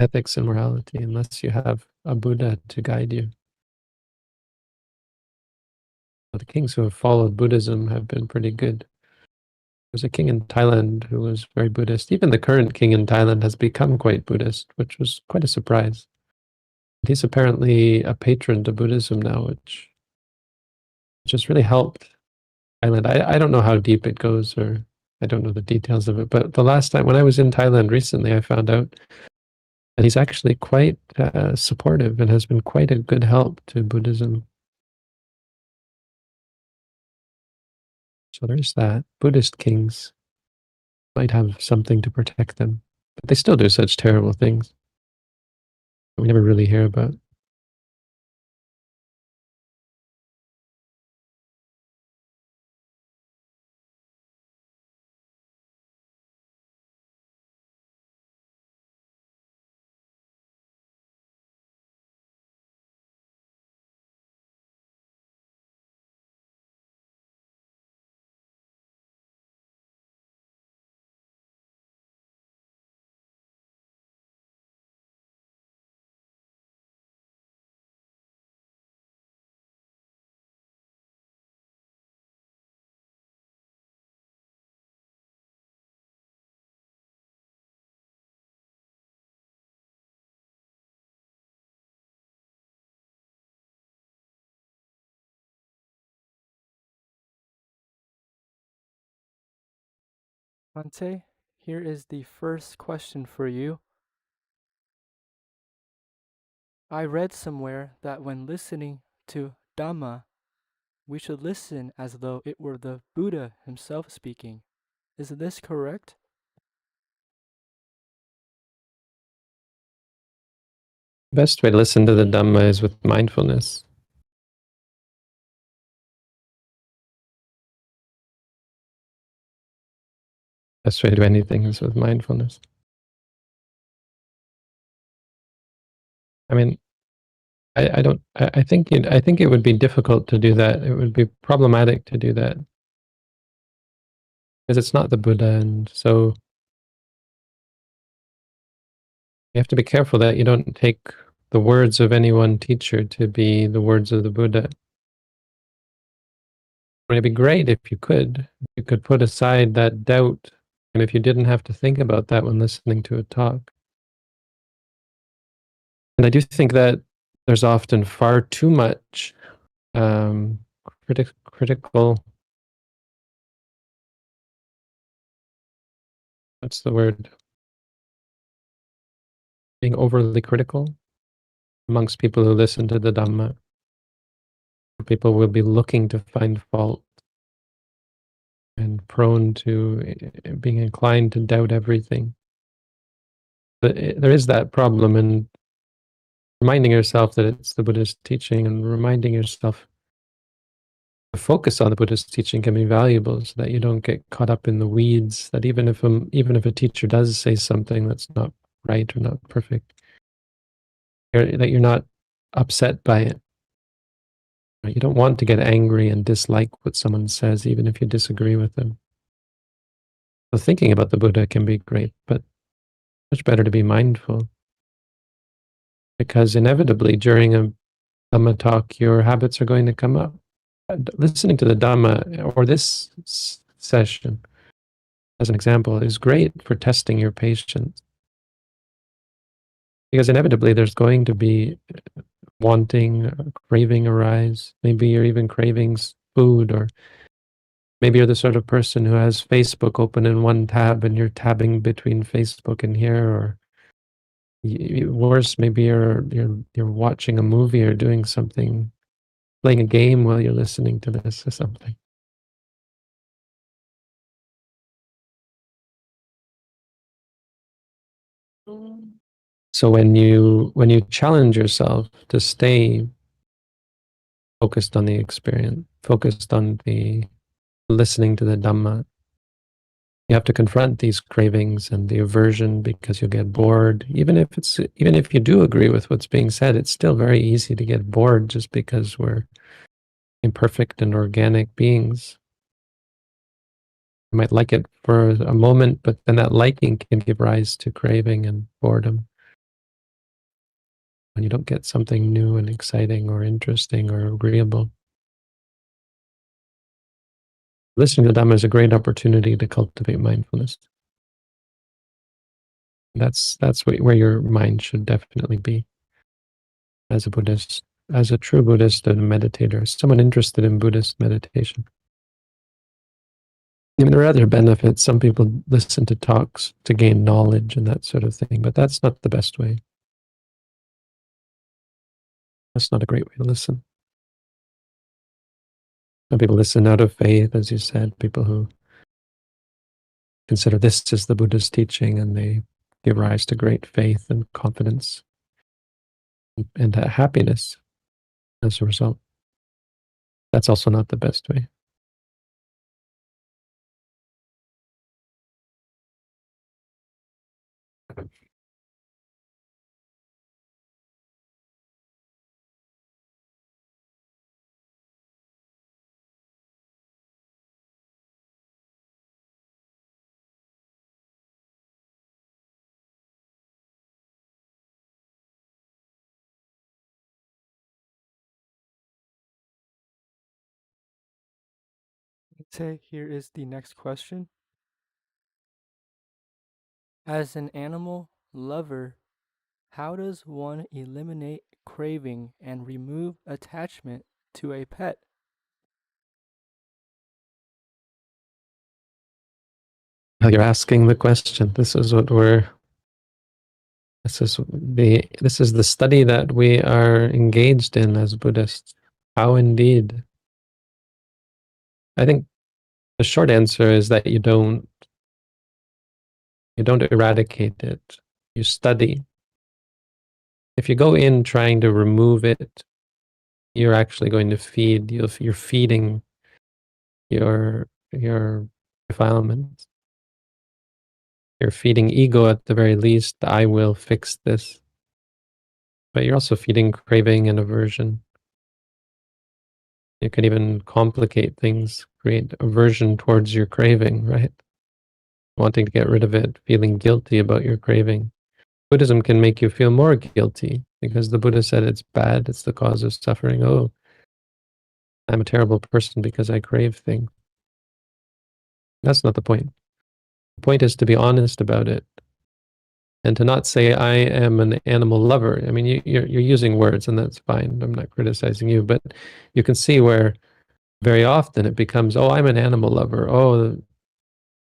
ethics and morality unless you have a Buddha to guide you. The kings who have followed Buddhism have been pretty good. There's a king in Thailand who was very Buddhist. Even the current king in Thailand has become quite Buddhist, which was quite a surprise. He's apparently a patron to Buddhism now, which just really helped Thailand. I don't know how deep it goes, or I don't know the details of it, but the last time when I was in Thailand recently, I found out that he's actually quite supportive and has been quite a good help to Buddhism. So there's that. Buddhist kings might have something to protect them, but they still do such terrible things that we never really hear about. Ante, here is the first question for you. I read somewhere that when listening to Dhamma, we should listen as though it were the Buddha himself speaking. Is this correct? The best way to listen to the Dhamma is with mindfulness. Best way to do anything is with mindfulness. I mean, I think it would be difficult to do that. It would be problematic to do that because it's not the Buddha, and so you have to be careful that you don't take the words of any one teacher to be the words of the Buddha. It'd be great if you could put aside that doubt, and if you didn't have to think about that when listening to a talk. And I do think that there's often far too much critical. What's the word? Being overly critical amongst people who listen to the Dhamma. People will be looking to find fault and prone to being inclined to doubt everything. But there is that problem, and reminding yourself that it's the Buddha's teaching and reminding yourself to focus on the Buddha's teaching can be valuable, so that you don't get caught up in the weeds, that even if a teacher does say something that's not right or not perfect, that you're not upset by it. You don't want to get angry and dislike what someone says, even if you disagree with them. So thinking about the Buddha can be great, but much better to be mindful, because inevitably during a Dhamma talk, your habits are going to come up. Listening to the Dhamma, or this session, as an example, is great for testing your patience. Because inevitably there's going to be wanting, craving arise. Maybe you're even craving food, or maybe you're the sort of person who has Facebook open in one tab and you're tabbing between Facebook and here, or worse, maybe you're watching a movie or doing something, playing a game while you're listening to this or something. So when you challenge yourself to stay focused on the experience, focused on the listening to the Dhamma, you have to confront these cravings and the aversion, because you'll get bored. Even if you do agree with what's being said, it's still very easy to get bored, just because we're imperfect and organic beings. You might like it for a moment, but then that liking can give rise to craving and boredom. when you don't get something new and exciting or interesting or agreeable. Listening to Dhamma is a great opportunity to cultivate mindfulness. That's where your mind should definitely be as a Buddhist, as a true Buddhist and a meditator, someone interested in Buddhist meditation. I mean, there are other benefits. Some people listen to talks to gain knowledge and that sort of thing, but that's not the best way. That's not a great way to listen. Some people listen out of faith, as you said, people who consider this is the Buddha's teaching, and they give rise to great faith and confidence and happiness as a result. That's also not the best way. Okay, here is the next question. As an animal lover, how does one eliminate craving and remove attachment to a pet? You're asking the question. This is the study that we are engaged in as Buddhists. How indeed? I think the short answer is that you don't eradicate it. You study. If you go in trying to remove it, you're actually going to feed. You're feeding your defilements. You're feeding ego at the very least. I will fix this. But you're also feeding craving and aversion. You can even complicate things, create aversion towards your craving, right? Wanting to get rid of it, feeling guilty about your craving. Buddhism can make you feel more guilty because the Buddha said it's bad, it's the cause of suffering. Oh, I'm a terrible person because I crave things. That's not the point. The point is to be honest about it and to not say, I am an animal lover. I mean, you're using words and that's fine. I'm not criticizing you, but you can see where very often it becomes, oh, I'm an animal lover. Oh,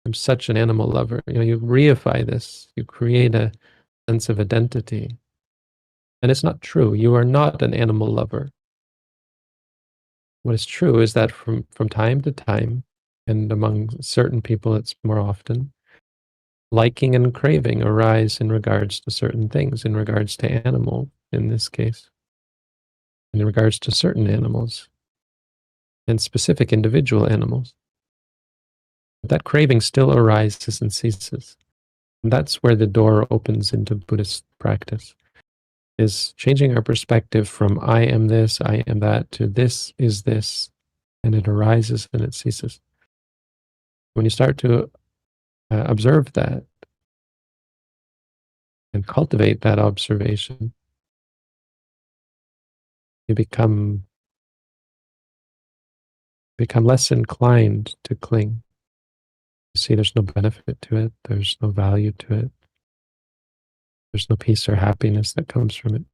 I'm such an animal lover. You reify this. You create a sense of identity. And it's not true. You are not an animal lover. What is true is that from time to time, and among certain people it's more often, liking and craving arise in regards to certain things, in regards to animal, in this case, in regards to certain animals, and specific individual animals. But that craving still arises and ceases. And that's where the door opens into Buddhist practice, is changing our perspective from I am this, I am that, to this is this, and it arises and it ceases. When you start to observe that and cultivate that observation, you become less inclined to cling. You see there's no benefit to it, there's no value to it, there's no peace or happiness that comes from it.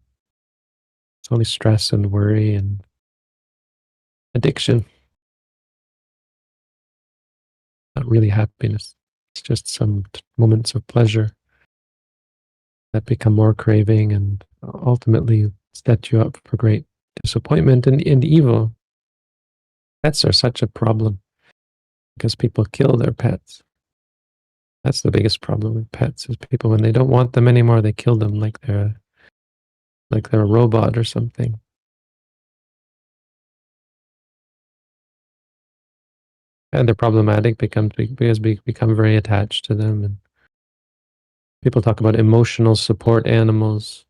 It's only stress and worry and addiction. Not really happiness. It's just some moments of pleasure that become more craving and ultimately set you up for great disappointment and evil. Pets are such a problem because people kill their pets. That's the biggest problem with pets, is people, when they don't want them anymore, they kill them like they're a robot or something. And they're problematic because we become very attached to them. And people talk about emotional support animals.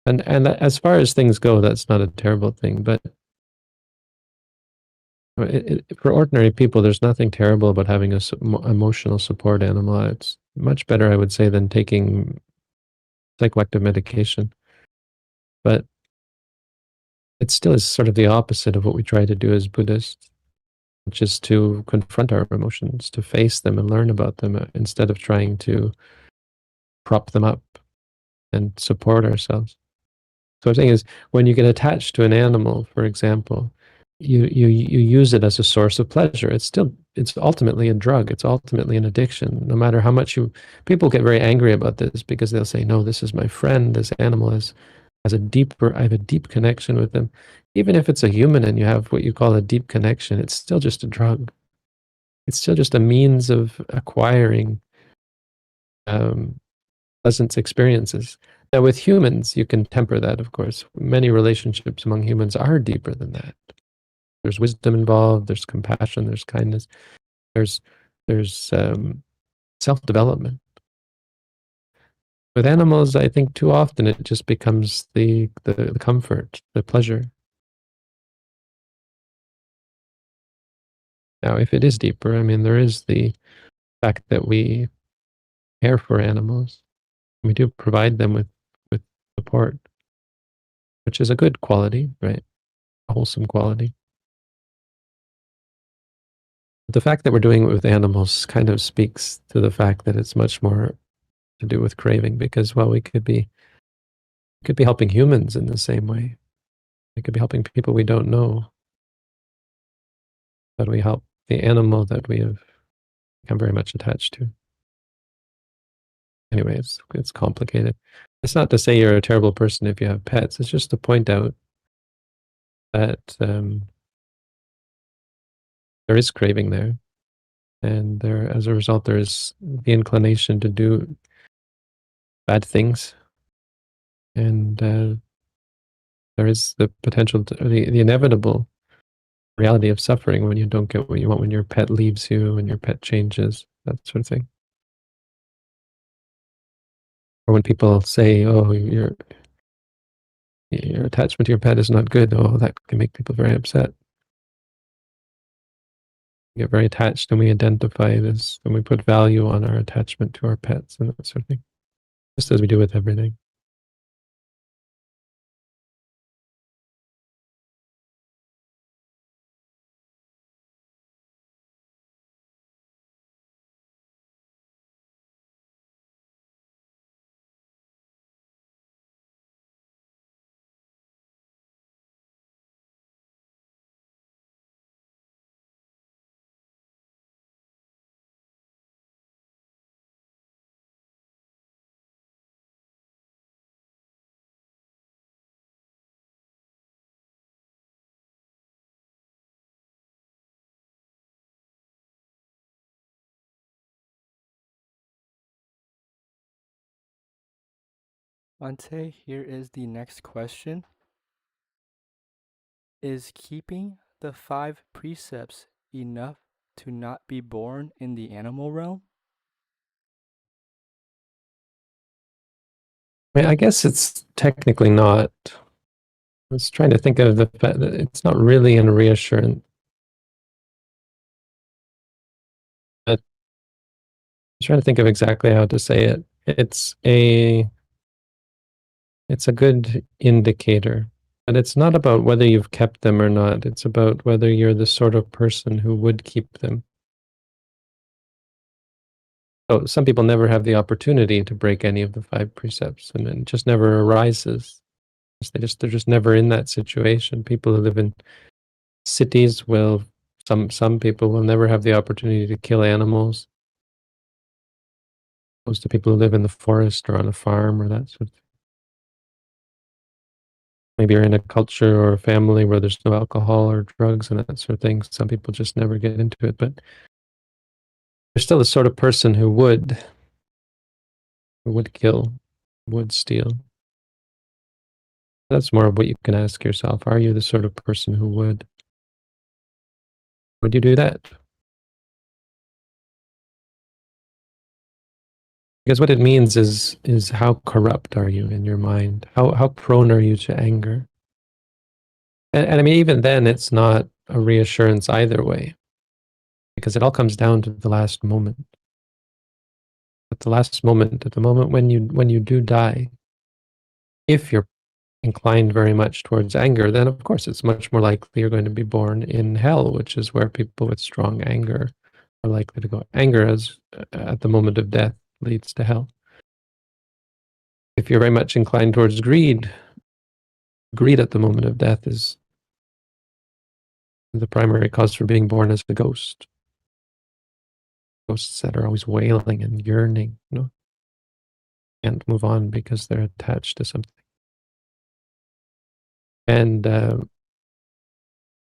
And as far as things go, that's not a terrible thing. But for ordinary people, there's nothing terrible about having a emotional support animal. It's much better, I would say, than taking psychoactive medication. but it still is sort of the opposite of what we try to do as Buddhists, which is to confront our emotions, to face them and learn about them instead of trying to prop them up and support ourselves. So what I'm saying is, when you get attached to an animal, for example, you use it as a source of pleasure. It's ultimately a drug. It's ultimately an addiction. No matter how much people get very angry about this because they'll say, no, this is my friend. This animal I have a deep connection with them. Even if it's a human and you have what you call a deep connection, it's still just a drug. It's still just a means of acquiring pleasant experiences. Now, with humans, you can temper that, of course. Many relationships among humans are deeper than that. There's wisdom involved, there's compassion, there's kindness, there's self-development. With animals, I think too often it just becomes the comfort, the pleasure. Now, if it is deeper, I mean, there is the fact that we care for animals. We do provide them with support, which is a good quality, right? A wholesome quality. But the fact that we're doing it with animals kind of speaks to the fact that it's much more to do with craving, because, well, we could be helping humans in the same way. We could be helping people we don't know. But we help the animal that we have become very much attached to. Anyway, it's complicated. It's not to say you're a terrible person if you have pets. It's just to point out that there is craving there, and as a result, there is the inclination to do bad things, and there is the potential, the inevitable reality of suffering when you don't get what you want, when your pet leaves you, when your pet changes, that sort of thing. Or when people say, oh, your attachment to your pet is not good, oh, that can make people very upset. We get very attached and we identify this, and we put value on our attachment to our pets and that sort of thing, just as we do with everything. Ante, here is the next question. Is keeping the 5 precepts enough to not be born in the animal realm? I mean, I guess it's technically not. I was trying to think of the fact that it's not really a reassurance. But I'm trying to think of exactly how to say it. It's a good indicator. But it's not about whether you've kept them or not. It's about whether you're the sort of person who would keep them. So some people never have the opportunity to break any of the 5 precepts, and it just never arises. They're just never in that situation. People who live in cities will, some people will never have the opportunity to kill animals, opposed to people who live in the forest or on a farm or that sort of thing. Maybe you're in a culture or a family where there's no alcohol or drugs and that sort of thing. Some people just never get into it, but you're still the sort of person who would kill, would steal. That's more of what you can ask yourself. Are you the sort of person who would? Would you do that? Because what it means is how corrupt are you in your mind? How prone are you to anger? And I mean, even then, it's not a reassurance either way, because it all comes down to the last moment. At the last moment, at the moment when you do die, if you're inclined very much towards anger, then of course it's much more likely you're going to be born in hell, which is where people with strong anger are likely to go. Anger at the moment of death leads to hell. If you're very much inclined towards greed at the moment of death is the primary cause for being born as a ghost. Ghosts that are always wailing and yearning, can't move on because they're attached to something. And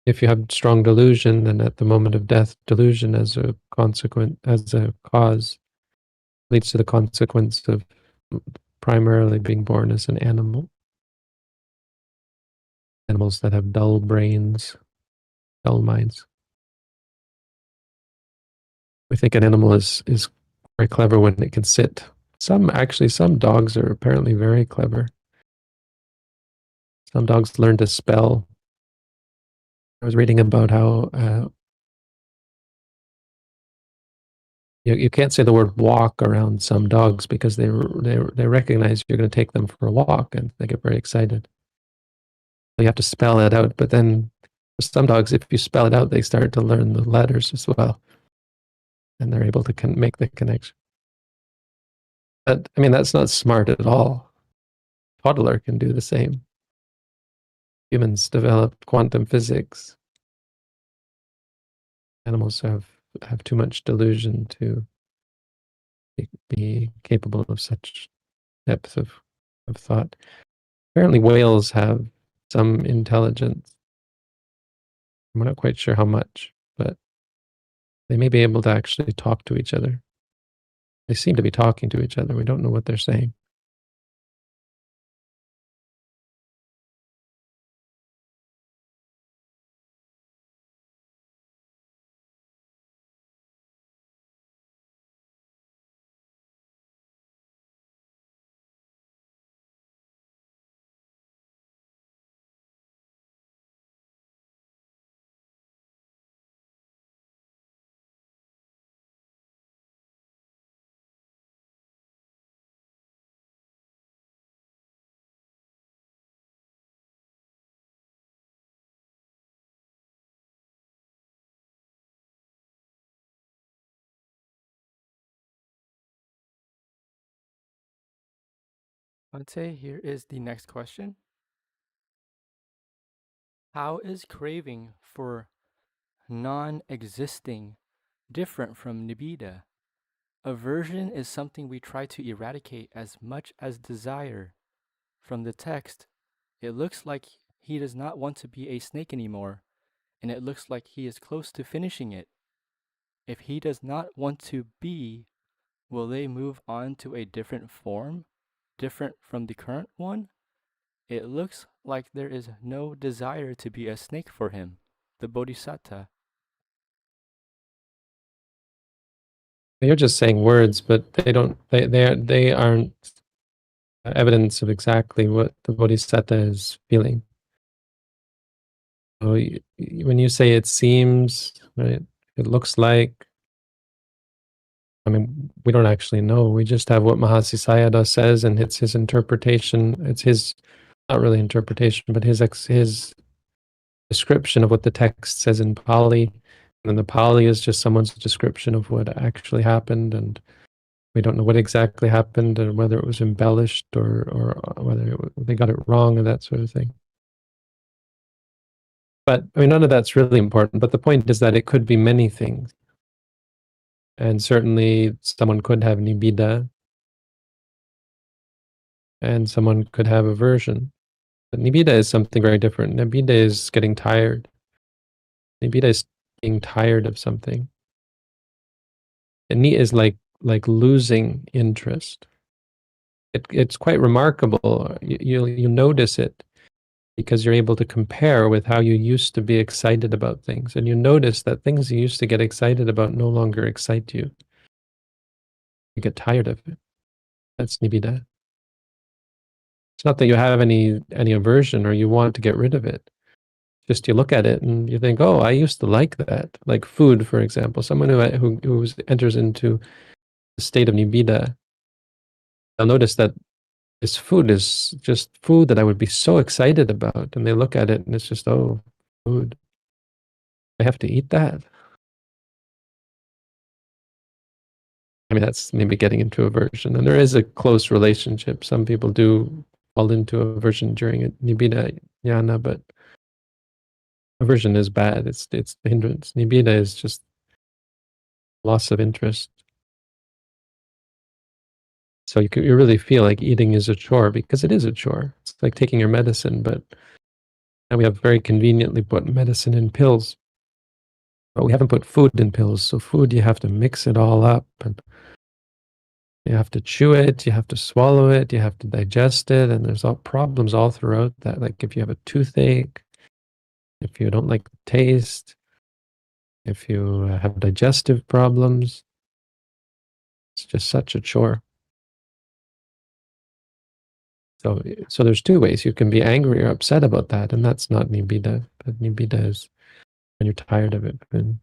if you have strong delusion, then at the moment of death, delusion as a cause leads to the consequence of primarily being born as an animal. Animals that have dull brains, dull minds. We think an animal is very clever when it can sit. Some dogs are apparently very clever. Some dogs learn to spell. I was reading about how you can't say the word walk around some dogs because they recognize you're going to take them for a walk and they get very excited. You have to spell it out, but then for some dogs, if you spell it out, they start to learn the letters as well, and they're able to make the connection. But I mean, that's not smart at all. A toddler can do the same. Humans developed quantum physics. Animals have too much delusion to be capable of such depth of thought. Apparently whales have some intelligence. I'm not quite sure how much, but they may be able to actually talk to each other. They seem to be talking to each other. We don't know what they're saying. Ante, here is the next question. How is craving for non-existing different from nibbida? Aversion is something we try to eradicate as much as desire. From the text, it looks like he does not want to be a snake anymore, and it looks like he is close to finishing it. If he does not want to be, will they move on to a different form, different from the current one? It looks like there is no desire to be a snake for him, the Bodhisatta. You're just saying words, but they aren't evidence of exactly what the Bodhisatta is feeling. So when you say it seems, right, it looks like, I mean, we don't actually know. We just have what Mahasi Sayadaw says, and it's his interpretation. It's his, not really interpretation, but his description of what the text says in Pali. And then the Pali is just someone's description of what actually happened, and we don't know what exactly happened, or whether it was embellished, or whether they got it wrong, and that sort of thing. But I mean, none of that's really important. But the point is that it could be many things. And certainly someone could have nibbida, and someone could have aversion. But nibbida is something very different. Nibbida is getting tired. Nibbida is being tired of something. And ni is like losing interest. It's quite remarkable. You notice it because you're able to compare with how you used to be excited about things. And you notice that things you used to get excited about no longer excite you. You get tired of it. That's nibbida. It's not that you have any aversion or you want to get rid of it. Just you look at it and you think, oh, I used to like that. Like food, for example. Someone who enters into the state of nibbida, they'll notice that this food is just food that I would be so excited about. And they look at it and it's just, oh, food. I have to eat that. I mean, that's maybe getting into aversion. And there is a close relationship. Some people do fall into aversion during a nibbida jnana, but aversion is bad. It's the hindrance. Nibbida is just loss of interest. So you really feel like eating is a chore, because it is a chore. It's like taking your medicine, but now we have very conveniently put medicine in pills. But we haven't put food in pills. So food, you have to mix it all up, and you have to chew it, you have to swallow it, you have to digest it, and there's all problems all throughout that. Like if you have a toothache, if you don't like the taste, if you have digestive problems, it's just such a chore. So there's two ways. You can be angry or upset about that, and that's not nibbida. But nibbida is when you're tired of it, and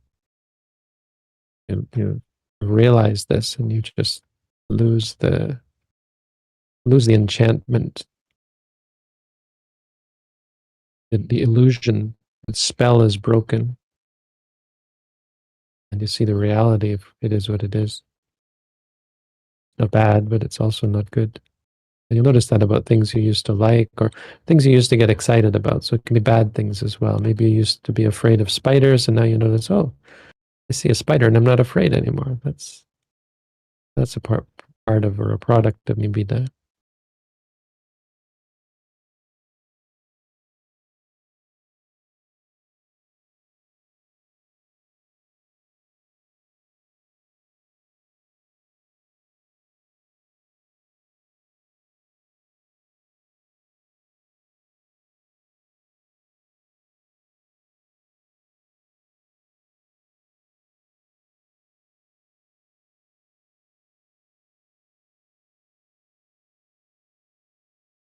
you realize this, and you just lose the enchantment, the illusion, the spell is broken, and you see the reality of it is what it is. Not bad, but it's also not good. And you'll notice that about things you used to like, or things you used to get excited about. So it can be bad things as well. Maybe you used to be afraid of spiders, and now you notice, oh, I see a spider and I'm not afraid anymore. That's a part of, or a product of nibbida.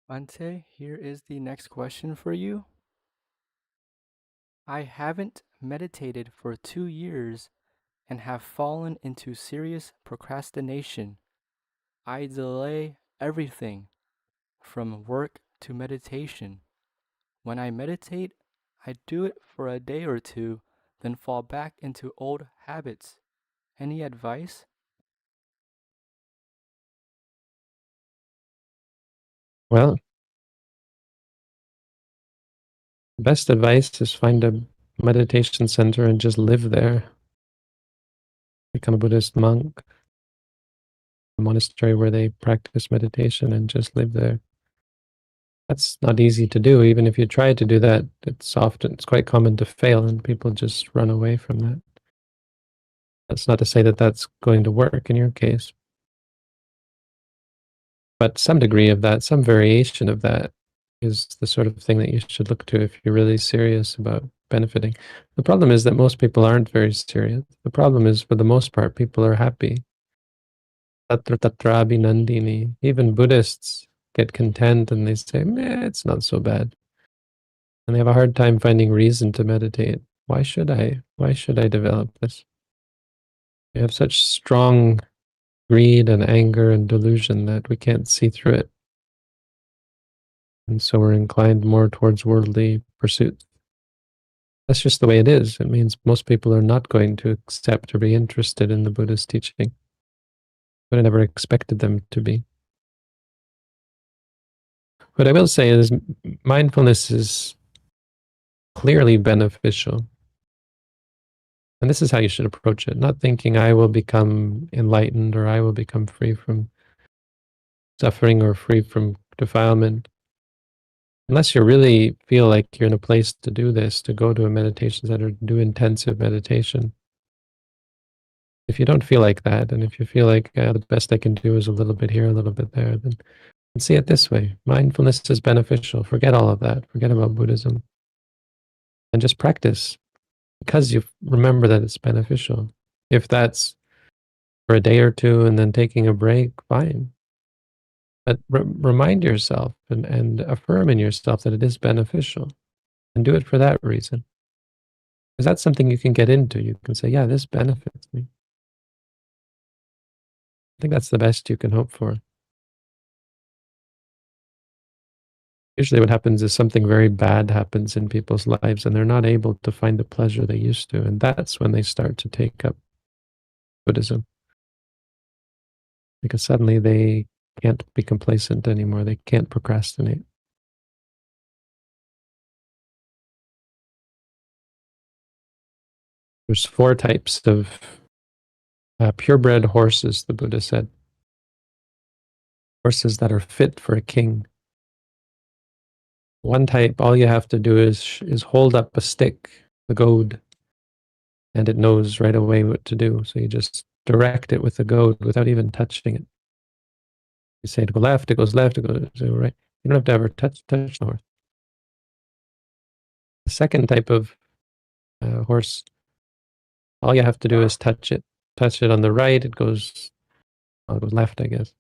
Ante, here is the next question for you. I haven't meditated for 2 years and have fallen into serious procrastination. I delay everything from work to meditation. When I meditate, I do it for a day or two, then fall back into old habits. Any advice? Well, the best advice is find a meditation center and just live there. Become a Buddhist monk, a monastery where they practice meditation, and just live there. That's not easy to do. Even if you try to do that, it's quite common to fail, and people just run away from that. That's not to say that that's going to work in your case. But some degree of that, some variation of that, is the sort of thing that you should look to if you're really serious about benefiting. The problem is that most people aren't very serious. The problem is, for the most part, people are happy. Tatra tatra abhinandini. Even Buddhists get content and they say, meh, it's not so bad. And they have a hard time finding reason to meditate. Why should I? Why should I develop this? We have such strong greed and anger and delusion that we can't see through it. And so we're inclined more towards worldly pursuits. That's just the way it is. It means most people are not going to accept or be interested in the Buddha's teaching. But I never expected them to be. What I will say is mindfulness is clearly beneficial. And this is how you should approach it. Not thinking I will become enlightened, or I will become free from suffering or free from defilement. Unless you really feel like you're in a place to do this, to go to a meditation center, do intensive meditation. If you don't feel like that, and if you feel like the best I can do is a little bit here, a little bit there, then see it this way. Mindfulness is beneficial. Forget all of that. Forget about Buddhism. And just practice, because you remember that it's beneficial. If that's for a day or two and then taking a break, fine. But remind yourself and affirm in yourself that it is beneficial, and do it for that reason. Because that's something you can get into. You can say, yeah, this benefits me. I think that's the best you can hope for. Usually what happens is something very bad happens in people's lives and they're not able to find the pleasure they used to. And that's when they start to take up Buddhism. Because suddenly they can't be complacent anymore. They can't procrastinate. There's 4 types of purebred horses, the Buddha said. Horses that are fit for a king. One type, all you have to do is hold up a stick, the goad, and it knows right away what to do. So you just direct it with the goad without even touching it. You say to go left, it goes left, it goes right. You don't have to ever touch the horse. The second type of horse, all you have to do is touch it. Touch it on the right, it goes left, I guess.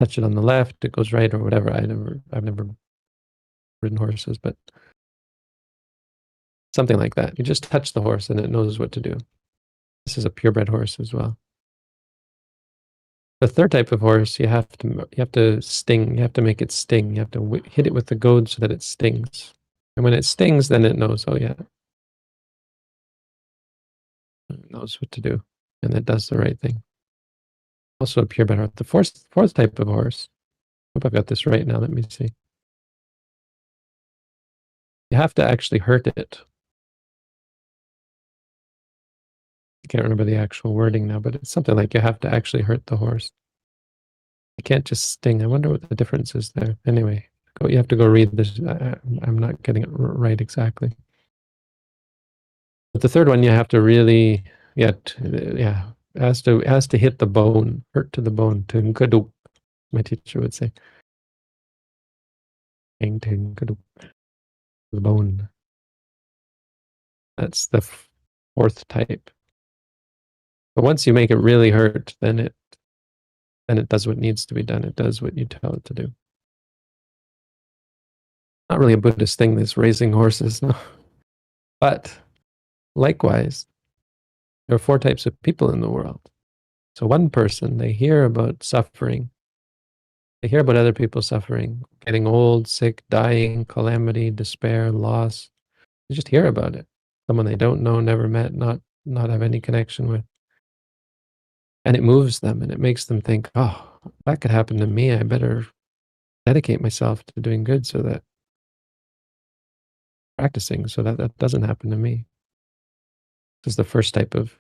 Touch it on the left, it goes right, or whatever. I've never ridden horses, but something like that. You just touch the horse and it knows what to do. This is a purebred horse as well. The third type of horse, you have to sting. You have to make it sting. You have to hit it with the goad so that it stings. And when it stings, then it knows, oh yeah, it knows what to do, and it does the right thing. Also a purebred horse. The fourth type of horse, I hope I've got this right now, let me see. You have to actually hurt it. I can't remember the actual wording now, but it's something like you have to actually hurt the horse. You can't just sting. I wonder what the difference is there. Anyway, you have to go read this. I'm not getting it right exactly. But the third one, you have to really, has to hit the bone, hurt to the bone. Tunkadup, my teacher would say. Tunkadup, the bone. That's the fourth type. But once you make it really hurt, then it does what needs to be done. It does what you tell it to do. Not really a Buddhist thing, this raising horses, no. But likewise, there are 4 types of people in the world. So one person, they hear about suffering. They hear about other people suffering, getting old, sick, dying, calamity, despair, loss. They just hear about it. Someone they don't know, never met, not have any connection with. And it moves them and it makes them think, oh, that could happen to me. I better dedicate myself to doing good so that practicing so that that doesn't happen to me. This is the first type of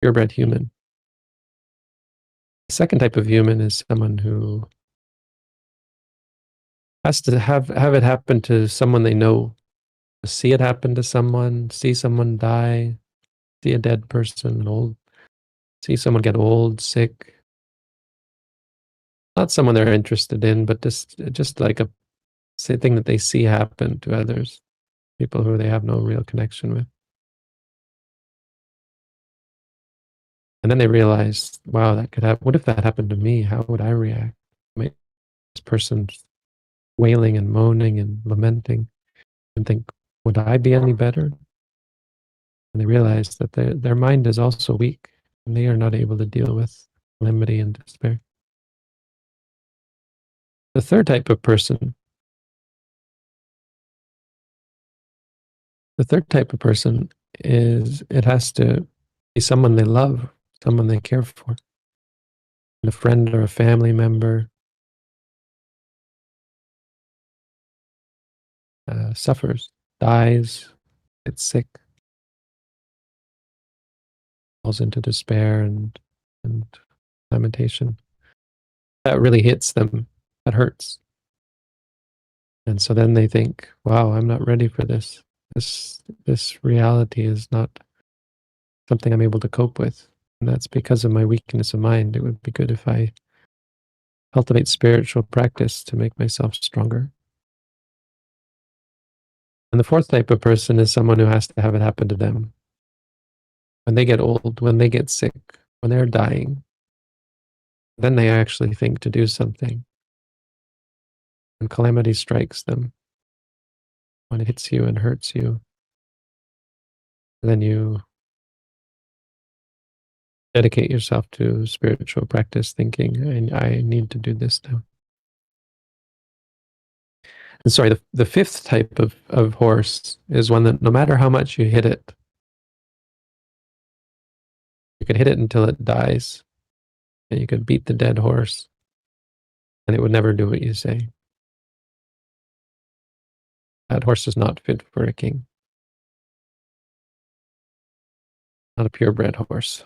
purebred human. The second type of human is someone who has to have it happen to someone they know, see it happen to someone, see someone die, see a dead person, see someone get old, sick. Not someone they're interested in, but just like a thing that they see happen to others, people who they have no real connection with. And then they realize, wow, that could happen. What if that happened to me? How would I react? This person wailing and moaning and lamenting, and think, would I be any better? And they realize that their mind is also weak, and they are not able to deal with calamity and despair. The third type of person is, it has to be someone they love, someone they care for, a friend or a family member suffers, dies, gets sick, falls into despair and lamentation. That really hits them. That hurts. And so then they think, wow, I'm not ready for this. This reality is not something I'm able to cope with. And that's because of my weakness of mind. It would be good if I cultivate spiritual practice to make myself stronger. And the fourth type of person is someone who has to have it happen to them. When they get old, when they get sick, when they're dying, then they actually think to do something. When calamity strikes them, when it hits you and hurts you, then you dedicate yourself to spiritual practice, thinking, I need to do this now. And sorry, the fifth type of horse is one that no matter how much you hit it, you could hit it until it dies, and you could beat the dead horse, and it would never do what you say. That horse is not fit for a king. Not a purebred horse.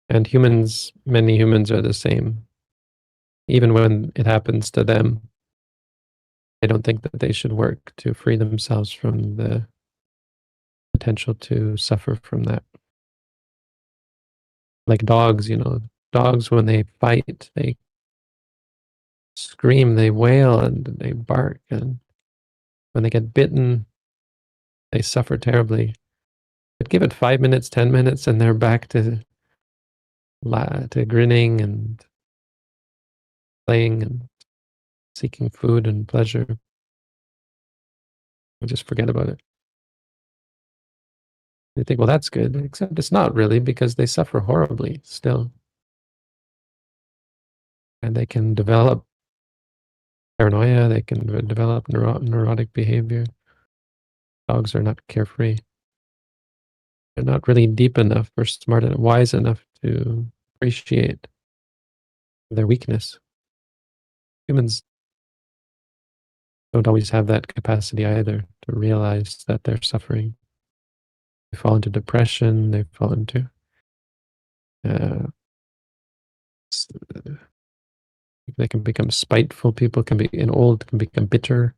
And humans, many humans are the same. Even when it happens to them, they don't think that they should work to free themselves from the potential to suffer from that. Like dogs, dogs when they fight, they scream, they wail, and they bark, and when they get bitten, they suffer terribly. But give it 5 minutes, 10 minutes, and they're back to grinning and playing and seeking food and pleasure. We'll just forget about it. You think, well, that's good, except it's not really, because they suffer horribly still. And they can develop paranoia, they can develop neurotic behavior. Dogs are not carefree. They're not really deep enough or smart and wise enough to appreciate their weakness. Humans don't always have that capacity either to realize that they're suffering. They fall into depression, they fall into they can become spiteful, people can become bitter,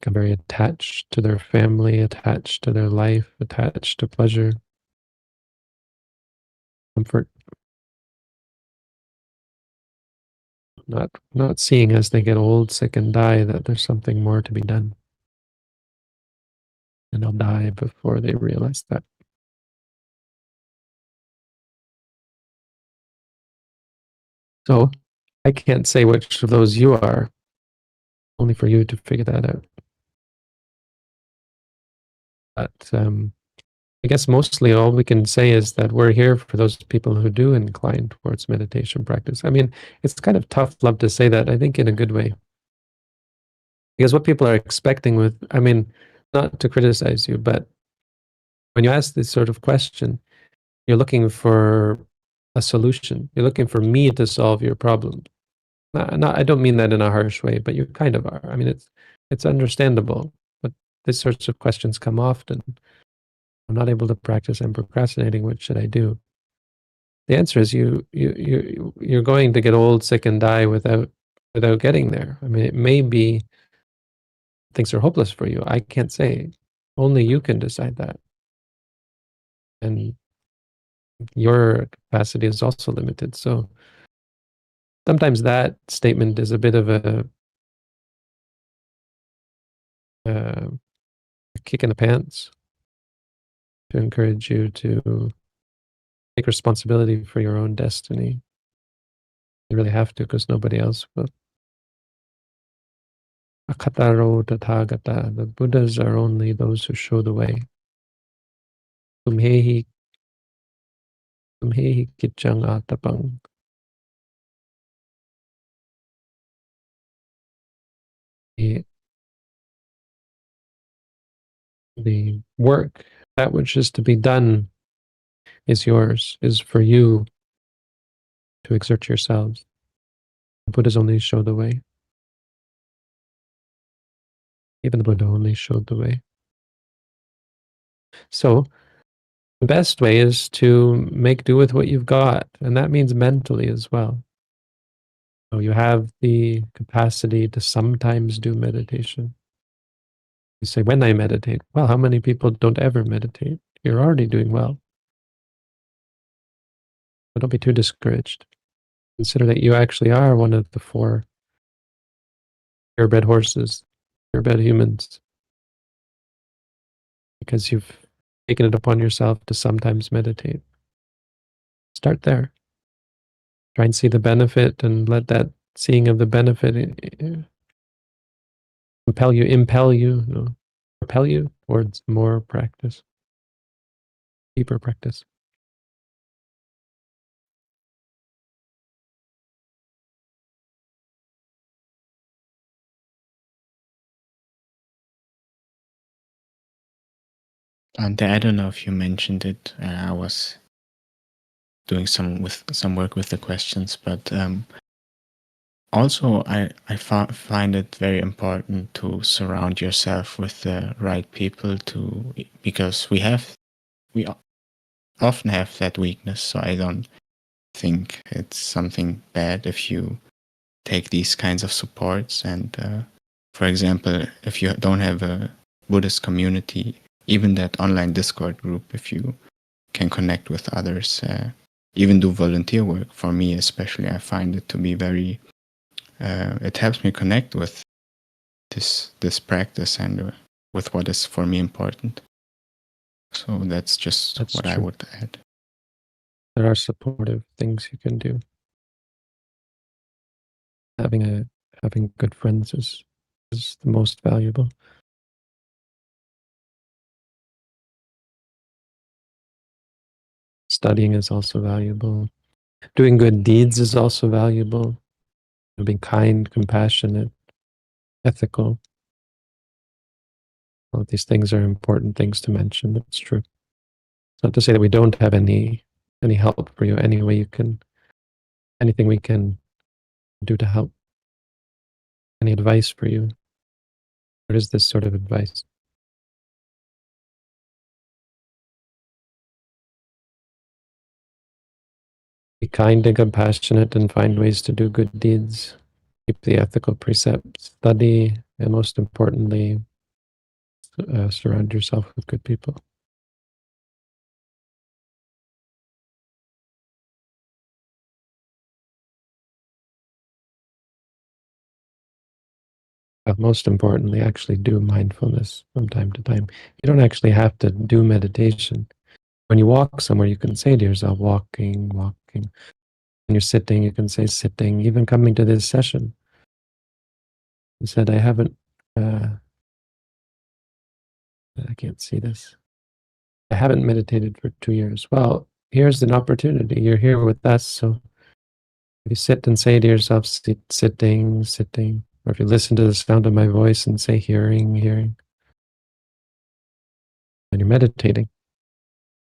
become very attached to their family, attached to their life, attached to pleasure, comfort. Not seeing as they get old, sick, and die that there's something more to be done. And they'll die before they realize that. So I can't say which of those you are, only for you to figure that out. But I guess mostly all we can say is that we're here for those people who do incline towards meditation practice. I mean, it's kind of tough love to say that, I think in a good way. Because what people are expecting not to criticize you, but when you ask this sort of question, you're looking for a solution. You're looking for me to solve your problem. I don't mean that in a harsh way, but you kind of are. I mean, it's understandable, but these sorts of questions come often. I'm not able to practice, I'm procrastinating, what should I do? The answer is you're going to get old, sick, and die without getting there. I mean, it may be things are hopeless for you. I can't say. Only you can decide that. And your capacity is also limited. So sometimes that statement is a bit of a kick in the pants to encourage you to take responsibility for your own destiny. You really have to, because nobody else will. Akataro Tathagata, the Buddhas are only those who show the way. Tumhehi kitchang atapang. The work, that which is to be done, is yours, is for you to exert yourselves. The Buddhas only show the way. Even the Buddha only showed the way. So the best way is to make do with what you've got, and that means mentally as well. So you have the capacity to sometimes do meditation. You say, when I meditate, well, how many people don't ever meditate? You're already doing well. But don't be too discouraged. Consider that you actually are one of the 4 purebred horses, purebred humans, because you've taken it upon yourself to sometimes meditate. Start there. Try and see the benefit, and let that seeing of the benefit impel you, propel you towards more practice, deeper practice? And I don't know if you mentioned it. I was doing some work with the questions, but also I find it very important to surround yourself with the right people because we often have that weakness. So I don't think it's something bad if you take these kinds of supports. And for example, if you don't have a Buddhist community, even that online Discord group, if you can connect with others, even do volunteer work. For me especially, I find it to be very, it helps me connect with this practice and with what is for me important. So that's what true. I would add. There are supportive things you can do. Having good friends is the most valuable. Studying is also valuable. Doing good deeds is also valuable. Being kind, compassionate, ethical. All these things are important things to mention. That's true. It's not to say that we don't have any help for you. Any way you can, anything we can do to help. Any advice for you? What is this sort of advice? Be kind and compassionate and find ways to do good deeds. Keep the ethical precepts, study, and most importantly, surround yourself with good people. But most importantly, actually do mindfulness from time to time. You don't actually have to do meditation. When you walk somewhere, you can say to yourself, walking, walking. When you're sitting, you can say sitting. Even coming to this session, you said, I haven't, I can't see this. I haven't meditated for 2 years. Well, here's an opportunity. You're here with us, so if you sit and say to yourself, sitting, sitting, or if you listen to the sound of my voice and say hearing, hearing, and you're meditating.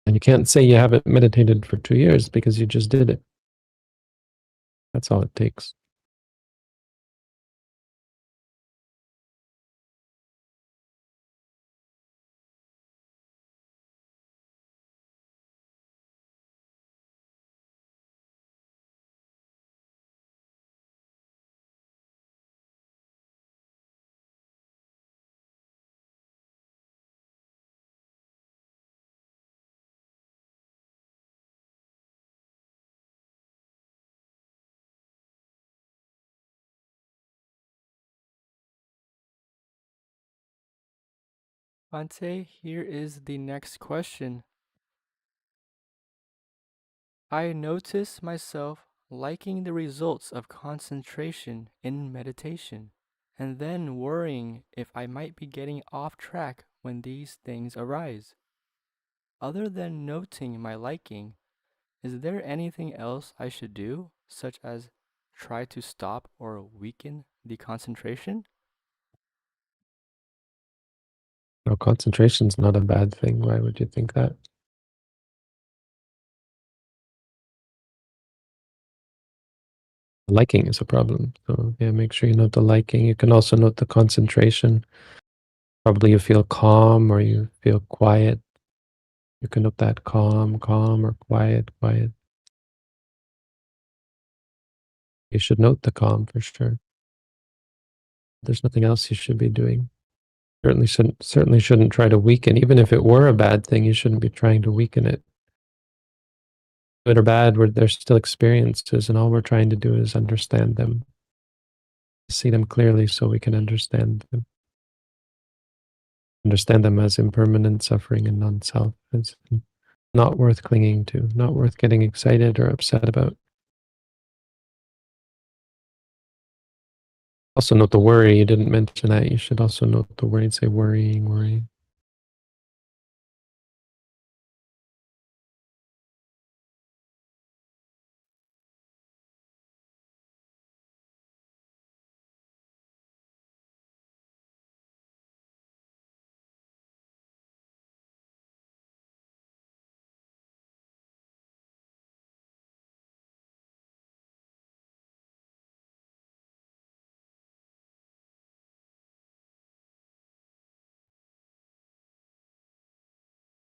And you can't say you haven't meditated for 2 years because you just did it. That's all it takes. Bhante, here is the next question. I notice myself liking the results of concentration in meditation, and then worrying if I might be getting off track when these things arise. Other than noting my liking, is there anything else I should do, such as try to stop or weaken the concentration? No, concentration's not a bad thing. Why would you think that? Liking is a problem. So yeah, make sure you note the liking. You can also note the concentration. Probably you feel calm or you feel quiet. You can note that calm, calm, or quiet, quiet. You should note the calm for sure. There's nothing else you should be doing. Certainly shouldn't try to weaken. Even if it were a bad thing, you shouldn't be trying to weaken it. Good or bad, they're still experiences, and all we're trying to do is understand them. See them clearly so we can understand them. Understand them as impermanent, suffering, and non-self. It's not worth clinging to, not worth getting excited or upset about. Also note the worry. You didn't mention that. You should also note the worry and say worrying, worrying.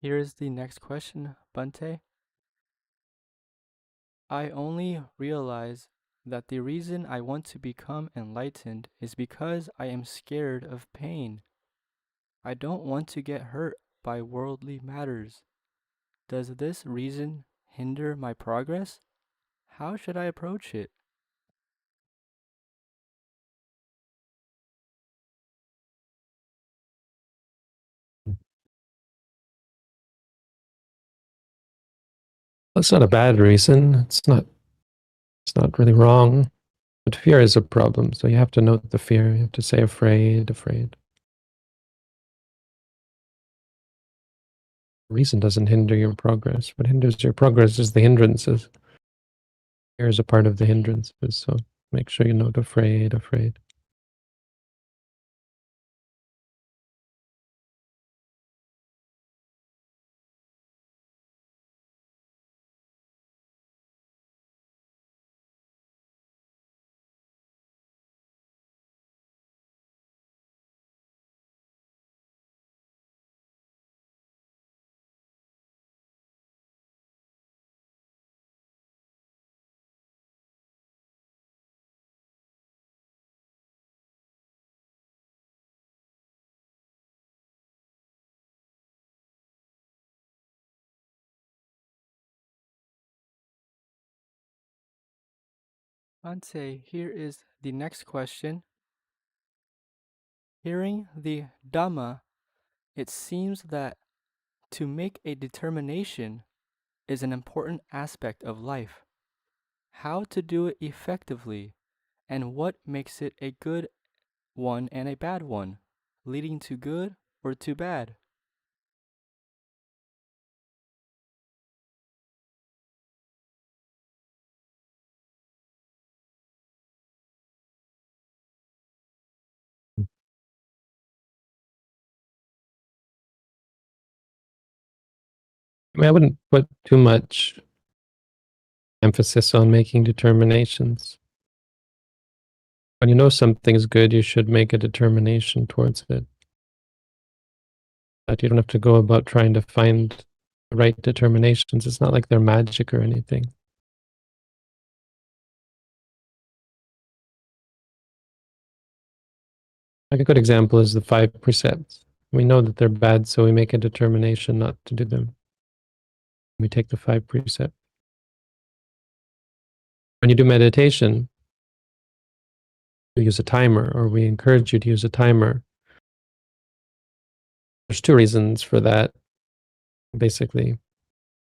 Here is the next question, Bhante. I only realize that the reason I want to become enlightened is because I am scared of pain. I don't want to get hurt by worldly matters. Does this reason hinder my progress? How should I approach it? That's not a bad reason. It's not really wrong. But fear is a problem, so you have to note the fear. You have to say afraid, afraid. Reason doesn't hinder your progress. What hinders your progress is the hindrances. Fear is a part of the hindrances, so make sure you note afraid, afraid. Bhante, here is the next question. Hearing the Dhamma, it seems that to make a determination is an important aspect of life. How to do it effectively, and what makes it a good one and a bad one, leading to good or to bad? I mean, I wouldn't put too much emphasis on making determinations. When you know something is good, you should make a determination towards it. But you don't have to go about trying to find the right determinations. It's not like they're magic or anything. Like a good example is the 5 precepts. We know that they're bad, so we make a determination not to do them. We take the 5 precepts. When you do meditation, you use a timer, or we encourage you to use a timer. There's 2 reasons for that, basically.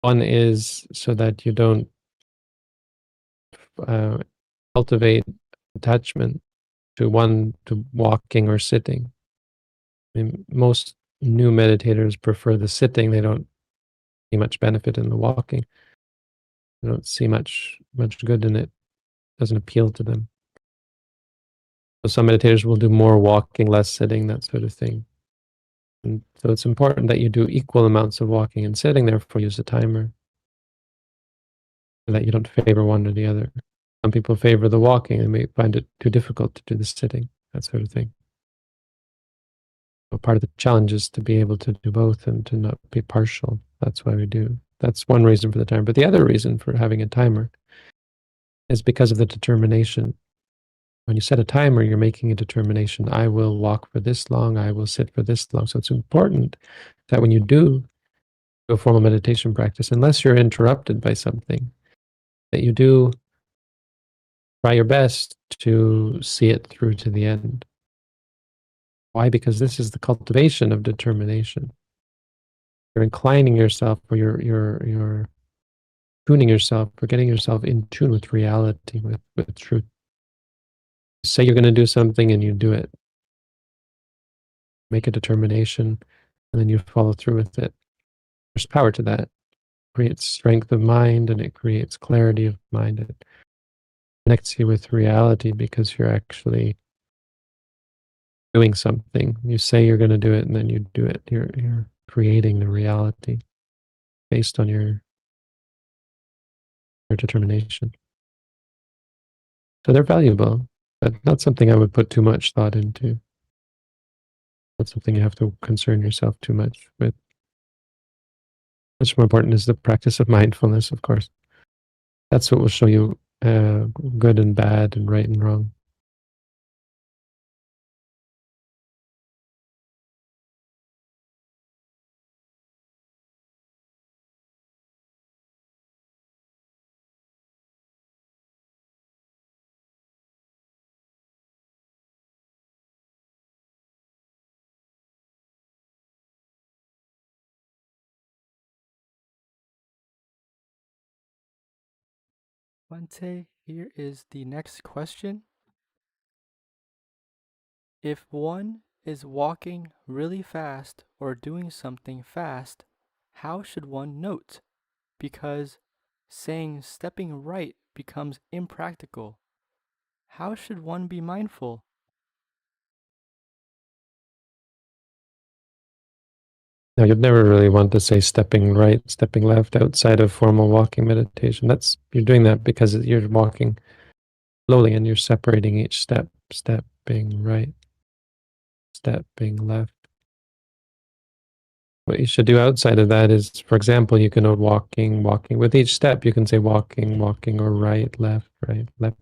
One is so that you don't cultivate attachment to walking or sitting. I mean, most new meditators prefer the sitting. They don't see much benefit in the walking. They don't see much good in it. It doesn't appeal to them. So some meditators will do more walking, less sitting, that sort of thing. And so it's important that you do equal amounts of walking and sitting, therefore use a timer, so that you don't favor one or the other. Some people favor the walking and may find it too difficult to do the sitting, that sort of thing. So part of the challenge is to be able to do both and to not be partial. That's why we do. That's one reason for the timer. But the other reason for having a timer is because of the determination. When you set a timer, you're making a determination. I will walk for this long. I will sit for this long. So it's important that when you do a formal meditation practice, unless you're interrupted by something, that you do try your best to see it through to the end. Why? Because this is the cultivation of determination. You're inclining yourself, or you're tuning yourself, or getting yourself in tune with reality, with truth. You say you're going to do something and you do it. Make a determination and then you follow through with it. There's power to that. It creates strength of mind and it creates clarity of mind. It connects you with reality because you're actually doing something. You say you're going to do it and then you do it. You're creating the reality based on your determination. So they're valuable, but not something I would put too much thought into. Not something you have to concern yourself too much with. Much more important is the practice of mindfulness, of course. That's what will show you good and bad and right and wrong. Bhante, here is the next question. If one is walking really fast or doing something fast, how should one note? Because saying stepping right becomes impractical. How should one be mindful? Now, you'd never really want to say stepping right, stepping left outside of formal walking meditation. You're doing that because you're walking slowly and you're separating each step, step being right, step being left. What you should do outside of that is, for example, you can note walking, walking. With each step, you can say walking, walking, or right, left, right, left.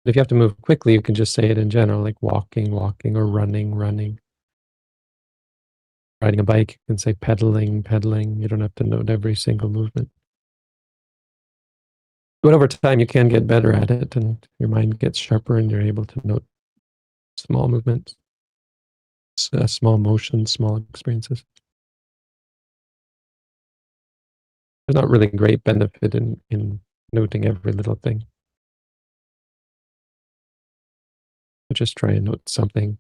If you have to move quickly, you can just say it in general, like walking, walking, or running, running. Riding a bike, you can say pedaling, pedaling. You don't have to note every single movement. But over time, you can get better at it, and your mind gets sharper, and you're able to note small movements, small motions, small experiences. There's not really great benefit in noting every little thing. But just try and note something.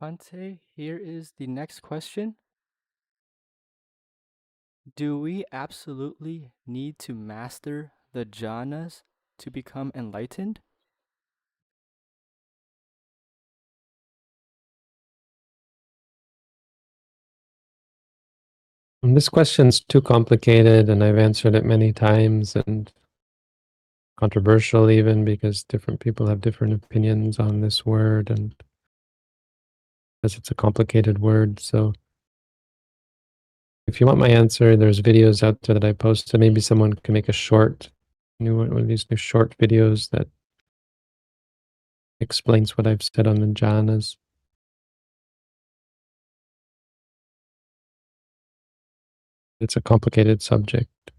Bhante, here is the next question. Do we absolutely need to master the jhanas to become enlightened? And this question's too complicated, and I've answered it many times, and controversial even, because different people have different opinions on this word, and because it's a complicated word. So if you want my answer, there's videos out there that I posted. Maybe someone can make a one of these new short videos that explains what I've said on the jhanas. It's a complicated subject. I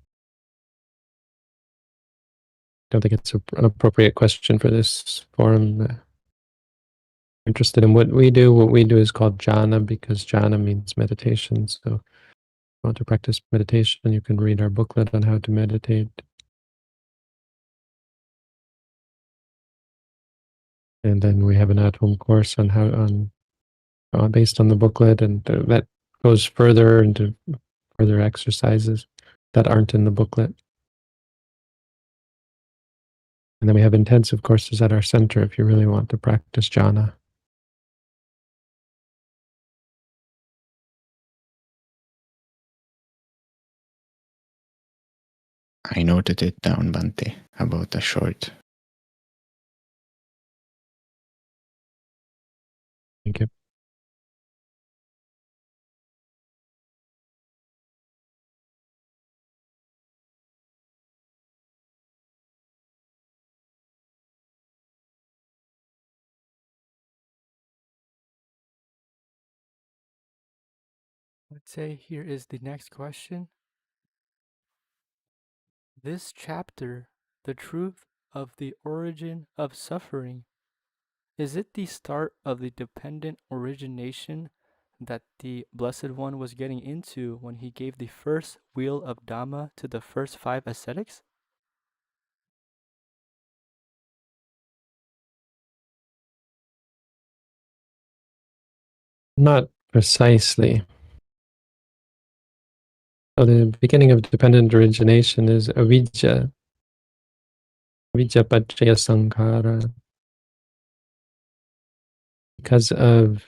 don't think it's an appropriate question for this forum. Interested in what we do is called jhana, because jhana means meditation. So if you want to practice meditation, you can read our booklet on how to meditate. And then we have an at-home course on based on the booklet, and that goes further into further exercises that aren't in the booklet. And then we have intensive courses at our center if you really want to practice jhana. I noted it down, Bhante, about a short. Thank you. Let's say here is the next question. This chapter, the truth of the origin of suffering, is it the start of the dependent origination that the Blessed One was getting into when he gave the first wheel of Dhamma to the first 5 ascetics? Not precisely. So the beginning of dependent origination is avijja, avijja paccaya sankhara. Because of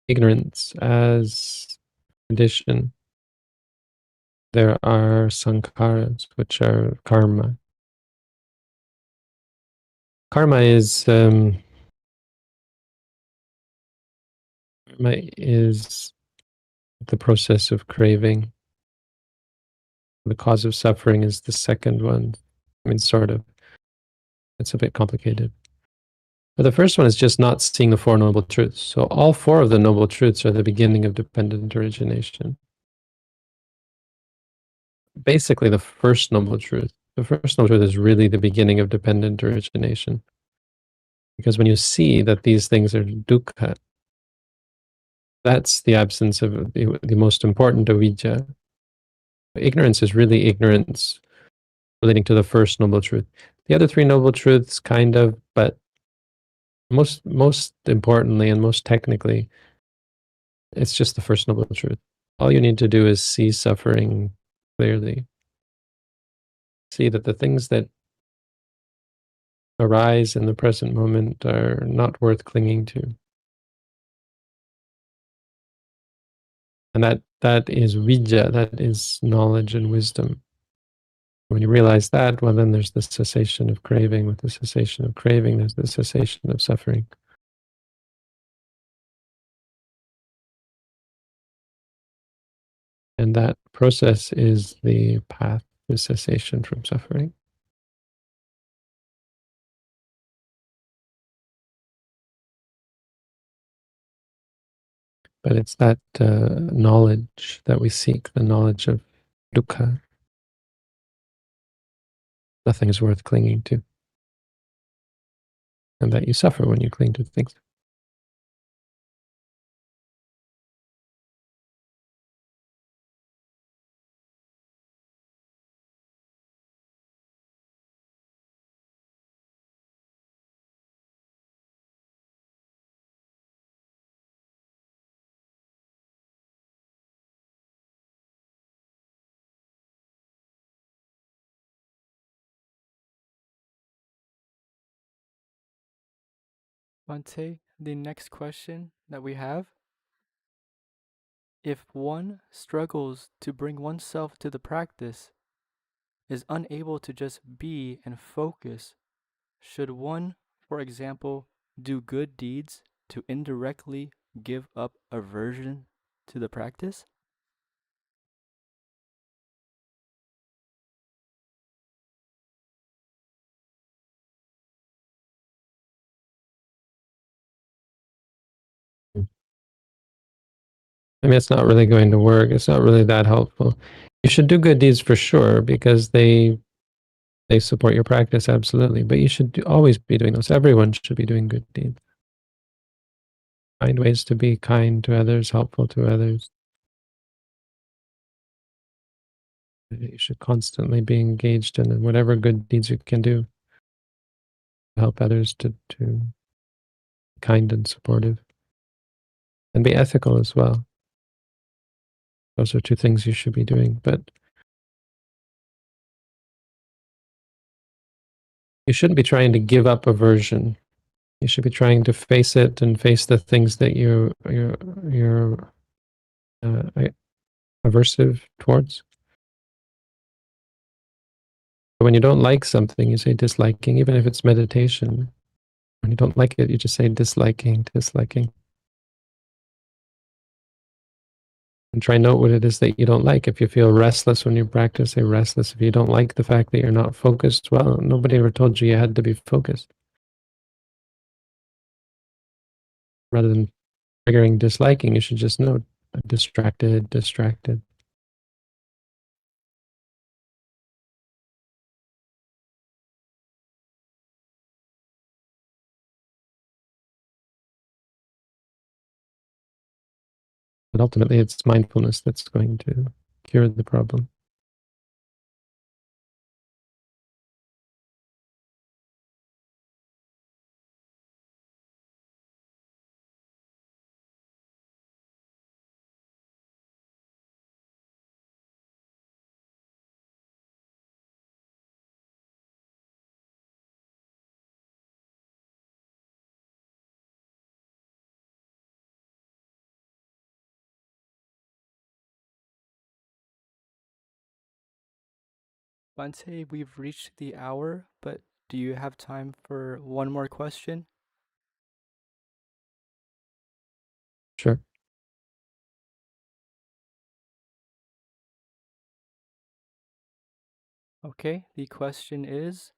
ignorance as condition, there are sankharas, which are karma. Karma is the process of craving. The cause of suffering is the second one. I mean, sort of. It's a bit complicated. But the first one is just not seeing the Four Noble Truths. So all four of the Noble Truths are the beginning of dependent origination. Basically, the first Noble Truth. The first Noble Truth is really the beginning of dependent origination. Because when you see that these things are dukkha, that's the absence of the most important avijja. Ignorance is really ignorance relating to the first Noble Truth. The other three Noble Truths, kind of, but most importantly and most technically, it's just the first Noble Truth. All you need to do is see suffering clearly. See that the things that arise in the present moment are not worth clinging to. And that is vijja, that is knowledge and wisdom. When you realize that, well, then there's the cessation of craving. With the cessation of craving, there's the cessation of suffering. And that process is the path to cessation from suffering. But it's that knowledge that we seek, the knowledge of dukkha. Nothing is worth clinging to. And that you suffer when you cling to things. Bhante, the next question that we have: if one struggles to bring oneself to the practice, is unable to just be and focus, should one, for example, do good deeds to indirectly give up aversion to the practice? I mean, it's not really going to work. It's not really that helpful. You should do good deeds for sure because they support your practice, absolutely. But you should always be doing those. Everyone should be doing good deeds. Find ways to be kind to others, helpful to others. You should constantly be engaged in whatever good deeds you can do to help others to be kind and supportive. And be ethical as well. Those are two things you should be doing. But you shouldn't be trying to give up aversion. You should be trying to face it and face the things that you're aversive towards. But when you don't like something, you say disliking, even if it's meditation. When you don't like it, you just say disliking, disliking. And try note what it is that you don't like. If you feel restless when you practice, say restless. If you don't like the fact that you're not focused, well, nobody ever told you had to be focused. Rather than triggering disliking, you should just know distracted, distracted. But ultimately, it's mindfulness that's going to cure the problem. Bante, we've reached the hour, but do you have time for one more question? Sure. Okay, the question is,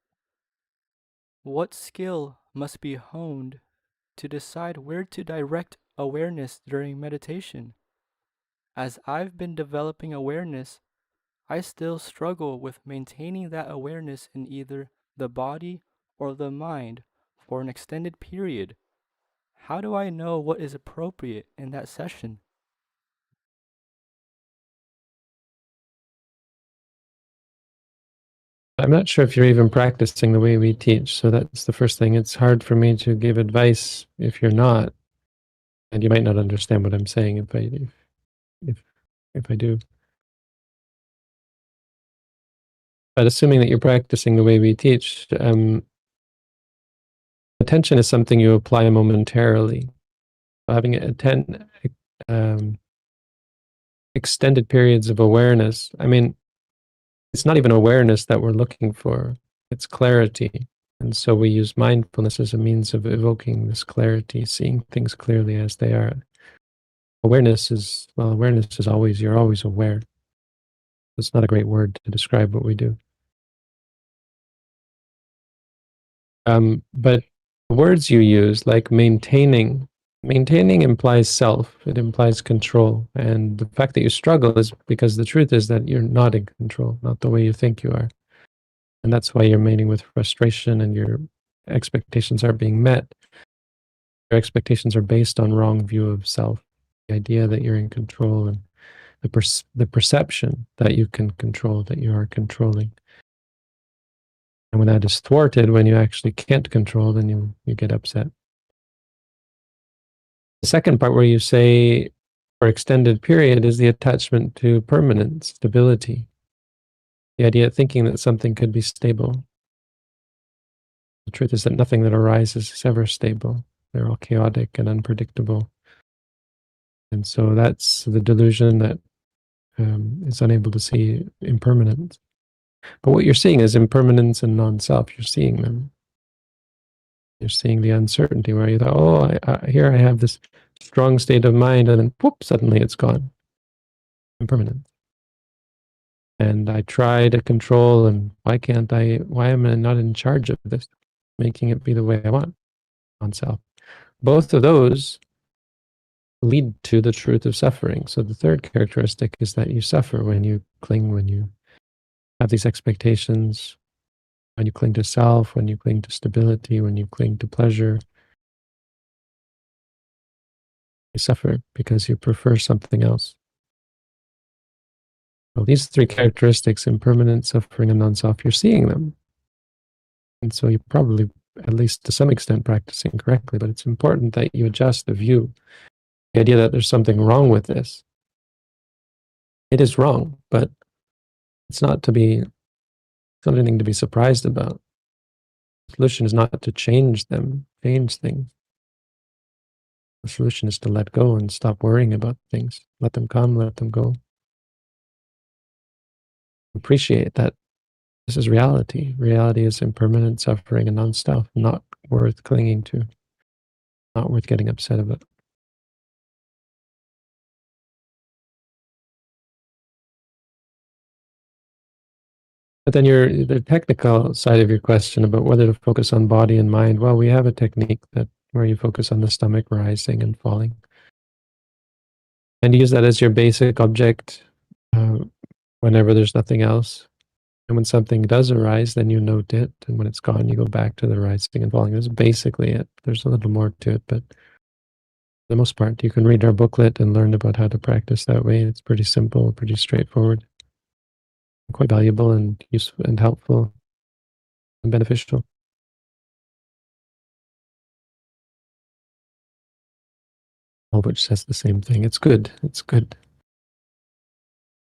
what skill must be honed to decide where to direct awareness during meditation? As I've been developing awareness, I still struggle with maintaining that awareness in either the body or the mind for an extended period. How do I know what is appropriate in that session? I'm not sure if you're even practicing the way we teach, so that's the first thing. It's hard for me to give advice if you're not, and you might not understand what I'm saying if I do. But assuming that you're practicing the way we teach, attention is something you apply momentarily. Having extended periods of awareness. I mean, it's not even awareness that we're looking for, it's clarity. And so we use mindfulness as a means of evoking this clarity, seeing things clearly as they are. Awareness is always, you're always aware. It's not a great word to describe what we do. But the words you use, like maintaining implies self, it implies control. And the fact that you struggle is because the truth is that you're not in control, not the way you think you are. And that's why you're mating with frustration and your expectations aren't being met. Your expectations are based on wrong view of self, the idea that you're in control and the perception that you can control, that you are controlling. And when that is thwarted, when you actually can't control, then you get upset. The second part where you say for extended period is the attachment to permanence, stability. The idea of thinking that something could be stable. The truth is that nothing that arises is ever stable. They're all chaotic and unpredictable. And so that's the delusion that is unable to see impermanence. But what you're seeing is impermanence and non-self. You're seeing them. You're seeing the uncertainty where you thought, oh, here I have this strong state of mind, and then whoop, suddenly it's gone. Impermanent. And I try to control, and why am I not in charge of this? Making it be the way I want on self. Both of those lead to the truth of suffering. So the third characteristic is that you suffer when you cling, when you have these expectations, when you cling to self, when you cling to stability, when you cling to pleasure. You suffer because you prefer something else. Well, these three characteristics, impermanence, suffering, and non-self, you're seeing them. And so you're probably, at least to some extent, practicing correctly, but it's important that you adjust the view. The idea that there's something wrong with this. It is wrong, but it's not anything to be surprised about. The solution is not to change things. The solution is to let go and stop worrying about things. Let them come, let them go. Appreciate that this is reality. Reality is impermanent, suffering, and non-self, not worth clinging to, not worth getting upset about. But then the technical side of your question about whether to focus on body and mind, well, we have a technique where you focus on the stomach rising and falling. And use that as your basic object whenever there's nothing else. And when something does arise, then you note it. And when it's gone, you go back to the rising and falling. That's basically it. There's a little more to it, but for the most part, you can read our booklet and learn about how to practice that way. It's pretty simple, pretty straightforward, quite valuable and useful and helpful and beneficial. All which says the same thing. It's good. It's good.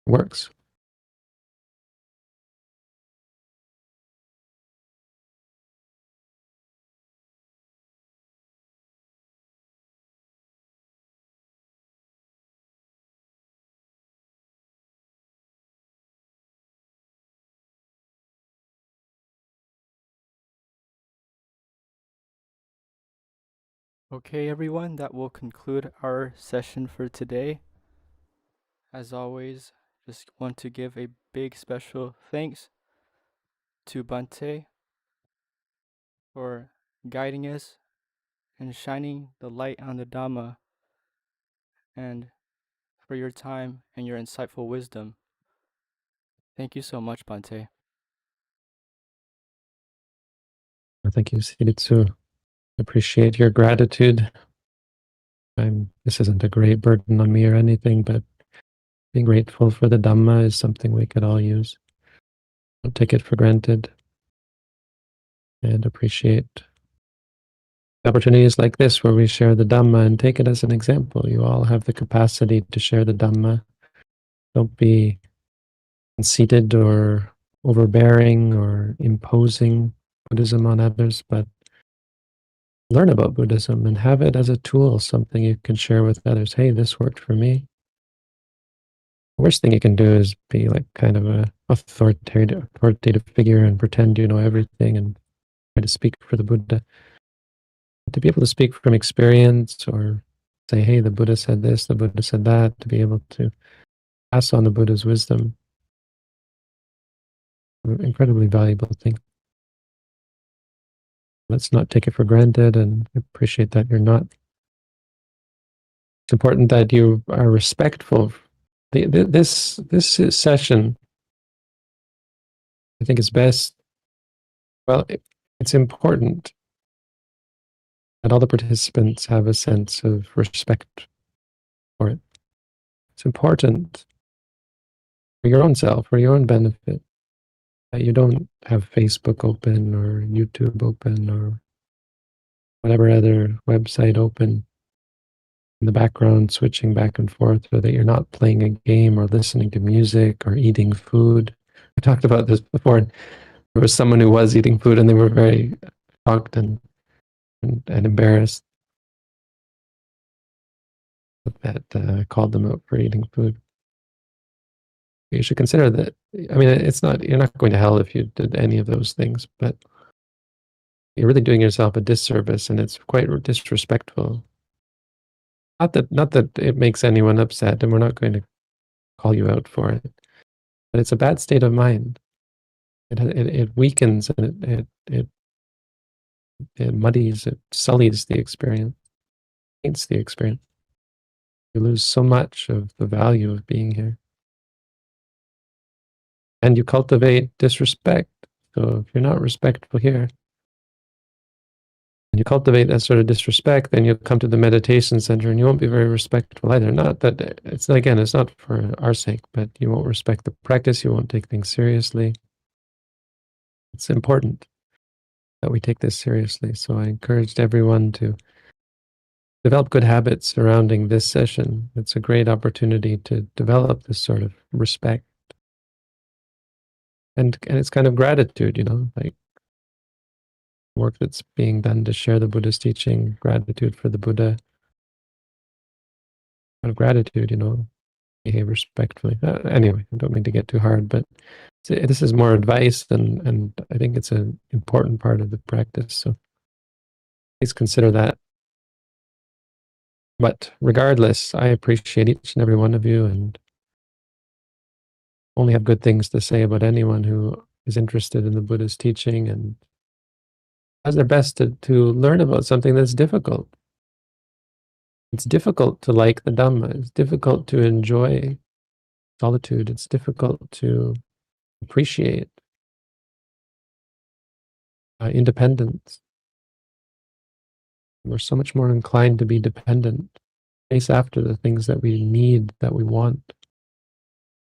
It works. Okay, everyone, that will conclude our session for today. As always, just want to give a big special thanks to Bante for guiding us and shining the light on the Dhamma, and for your time and your insightful wisdom. Thank you so much, Bante. Thank you, Siritsu. Appreciate your gratitude. This isn't a great burden on me or anything, but being grateful for the Dhamma is something we could all use. Don't take it for granted, and appreciate opportunities like this where we share the Dhamma and take it as an example. You all have the capacity to share the Dhamma. Don't be conceited or overbearing or imposing Buddhism on others, but learn about Buddhism and have it as a tool, something you can share with others. Hey, this worked for me. The worst thing you can do is be like kind of a authoritative figure and pretend you know everything and try to speak for the Buddha. To be able to speak from experience or say, hey, the Buddha said this, the Buddha said that, to be able to pass on the Buddha's wisdom, an incredibly valuable thing. Let's not take it for granted and appreciate that you're not. It's important that you are respectful. This session, I think, is best. Well, it's important that all the participants have a sense of respect for it. It's important for your own self, for your own benefit, that you don't have Facebook open or YouTube open or whatever other website open in the background, switching back and forth, or that you're not playing a game or listening to music or eating food. I talked about this before. There was someone who was eating food and they were very shocked and embarrassed that called them out for eating food. You should consider that. I mean, you're not going to hell if you did any of those things, but you're really doing yourself a disservice, and it's quite disrespectful. Not that it makes anyone upset, and we're not going to call you out for it, but it's a bad state of mind. It weakens and it muddies, it sullies the experience, taints the experience. You lose so much of the value of being here. And you cultivate disrespect. So if you're not respectful here, and you cultivate that sort of disrespect, then you'll come to the meditation center and you won't be very respectful either. Not that it's not for our sake, but you won't respect the practice, you won't take things seriously. It's important that we take this seriously. So I encouraged everyone to develop good habits surrounding this session. It's a great opportunity to develop this sort of respect. And it's kind of gratitude, like work that's being done to share the Buddha's teaching, gratitude for the Buddha, kind of gratitude, behave respectfully. Anyway, I don't mean to get too hard, but this is more advice, and I think it's an important part of the practice. So please consider that. But regardless, I appreciate each and every one of you, and only have good things to say about anyone who is interested in the Buddha's teaching and does their best to learn about something that's difficult. It's difficult to like the Dhamma. It's difficult to enjoy solitude. It's difficult to appreciate independence. We're so much more inclined to be dependent, chase after the things that we need, that we want,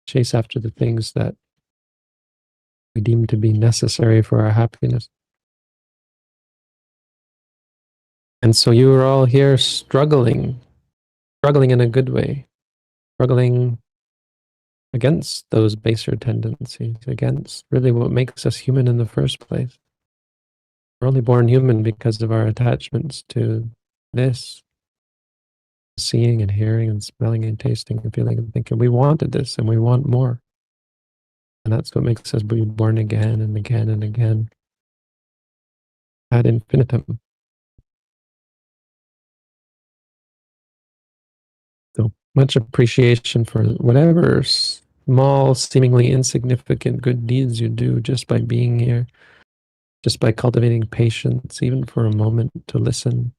chase after the things that we deem to be necessary for our happiness. And so you are all here struggling in a good way, struggling against those baser tendencies, against really what makes us human in the first place. We're only born human because of our attachments to this, seeing and hearing and smelling and tasting and feeling and thinking. We wanted this and we want more. And that's what makes us be born again and again and again ad infinitum. much appreciation for whatever small, seemingly insignificant good deeds you do just by being here, just by cultivating patience, even for a moment to listen,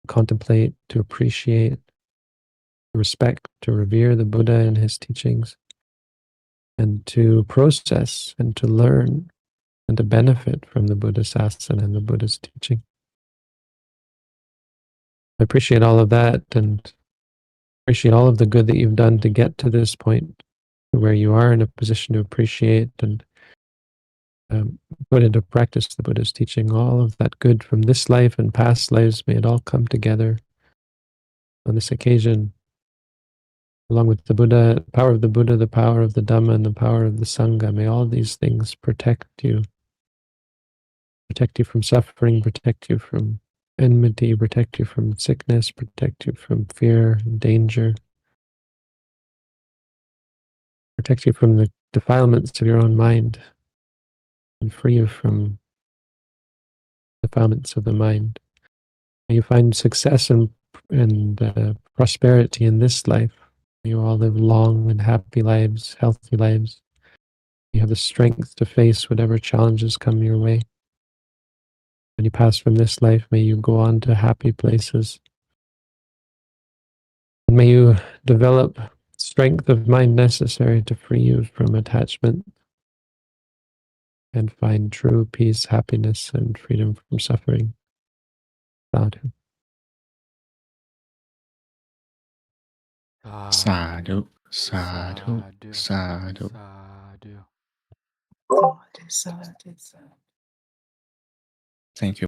contemplate, to appreciate, to respect, to revere the Buddha and his teachings, and to process and to learn and to benefit from the Buddha's sasana and the Buddha's teaching. I appreciate all of that and appreciate all of the good that you've done to get to this point where you are in a position to appreciate and put into practice the Buddha's teaching. All of that good from this life and past lives, may it all come together on this occasion, along with the Buddha, the power of the Buddha, the power of the Dhamma, and the power of the Sangha. May all these things protect you from suffering, protect you from enmity, protect you from sickness, protect you from fear and danger, protect you from the defilements of your own mind, and free you from defilements of the mind. May you find success and prosperity in this life. May you all live long and happy lives, healthy lives. You have the strength to face whatever challenges come your way. When you pass from this life, may you go on to happy places. And may you develop strength of mind necessary to free you from attachment and find true peace, happiness, and freedom from suffering. Sadhu. Sadhu, sadhu, sadhu. Sadhu. Sadhu, sadhu. Thank you.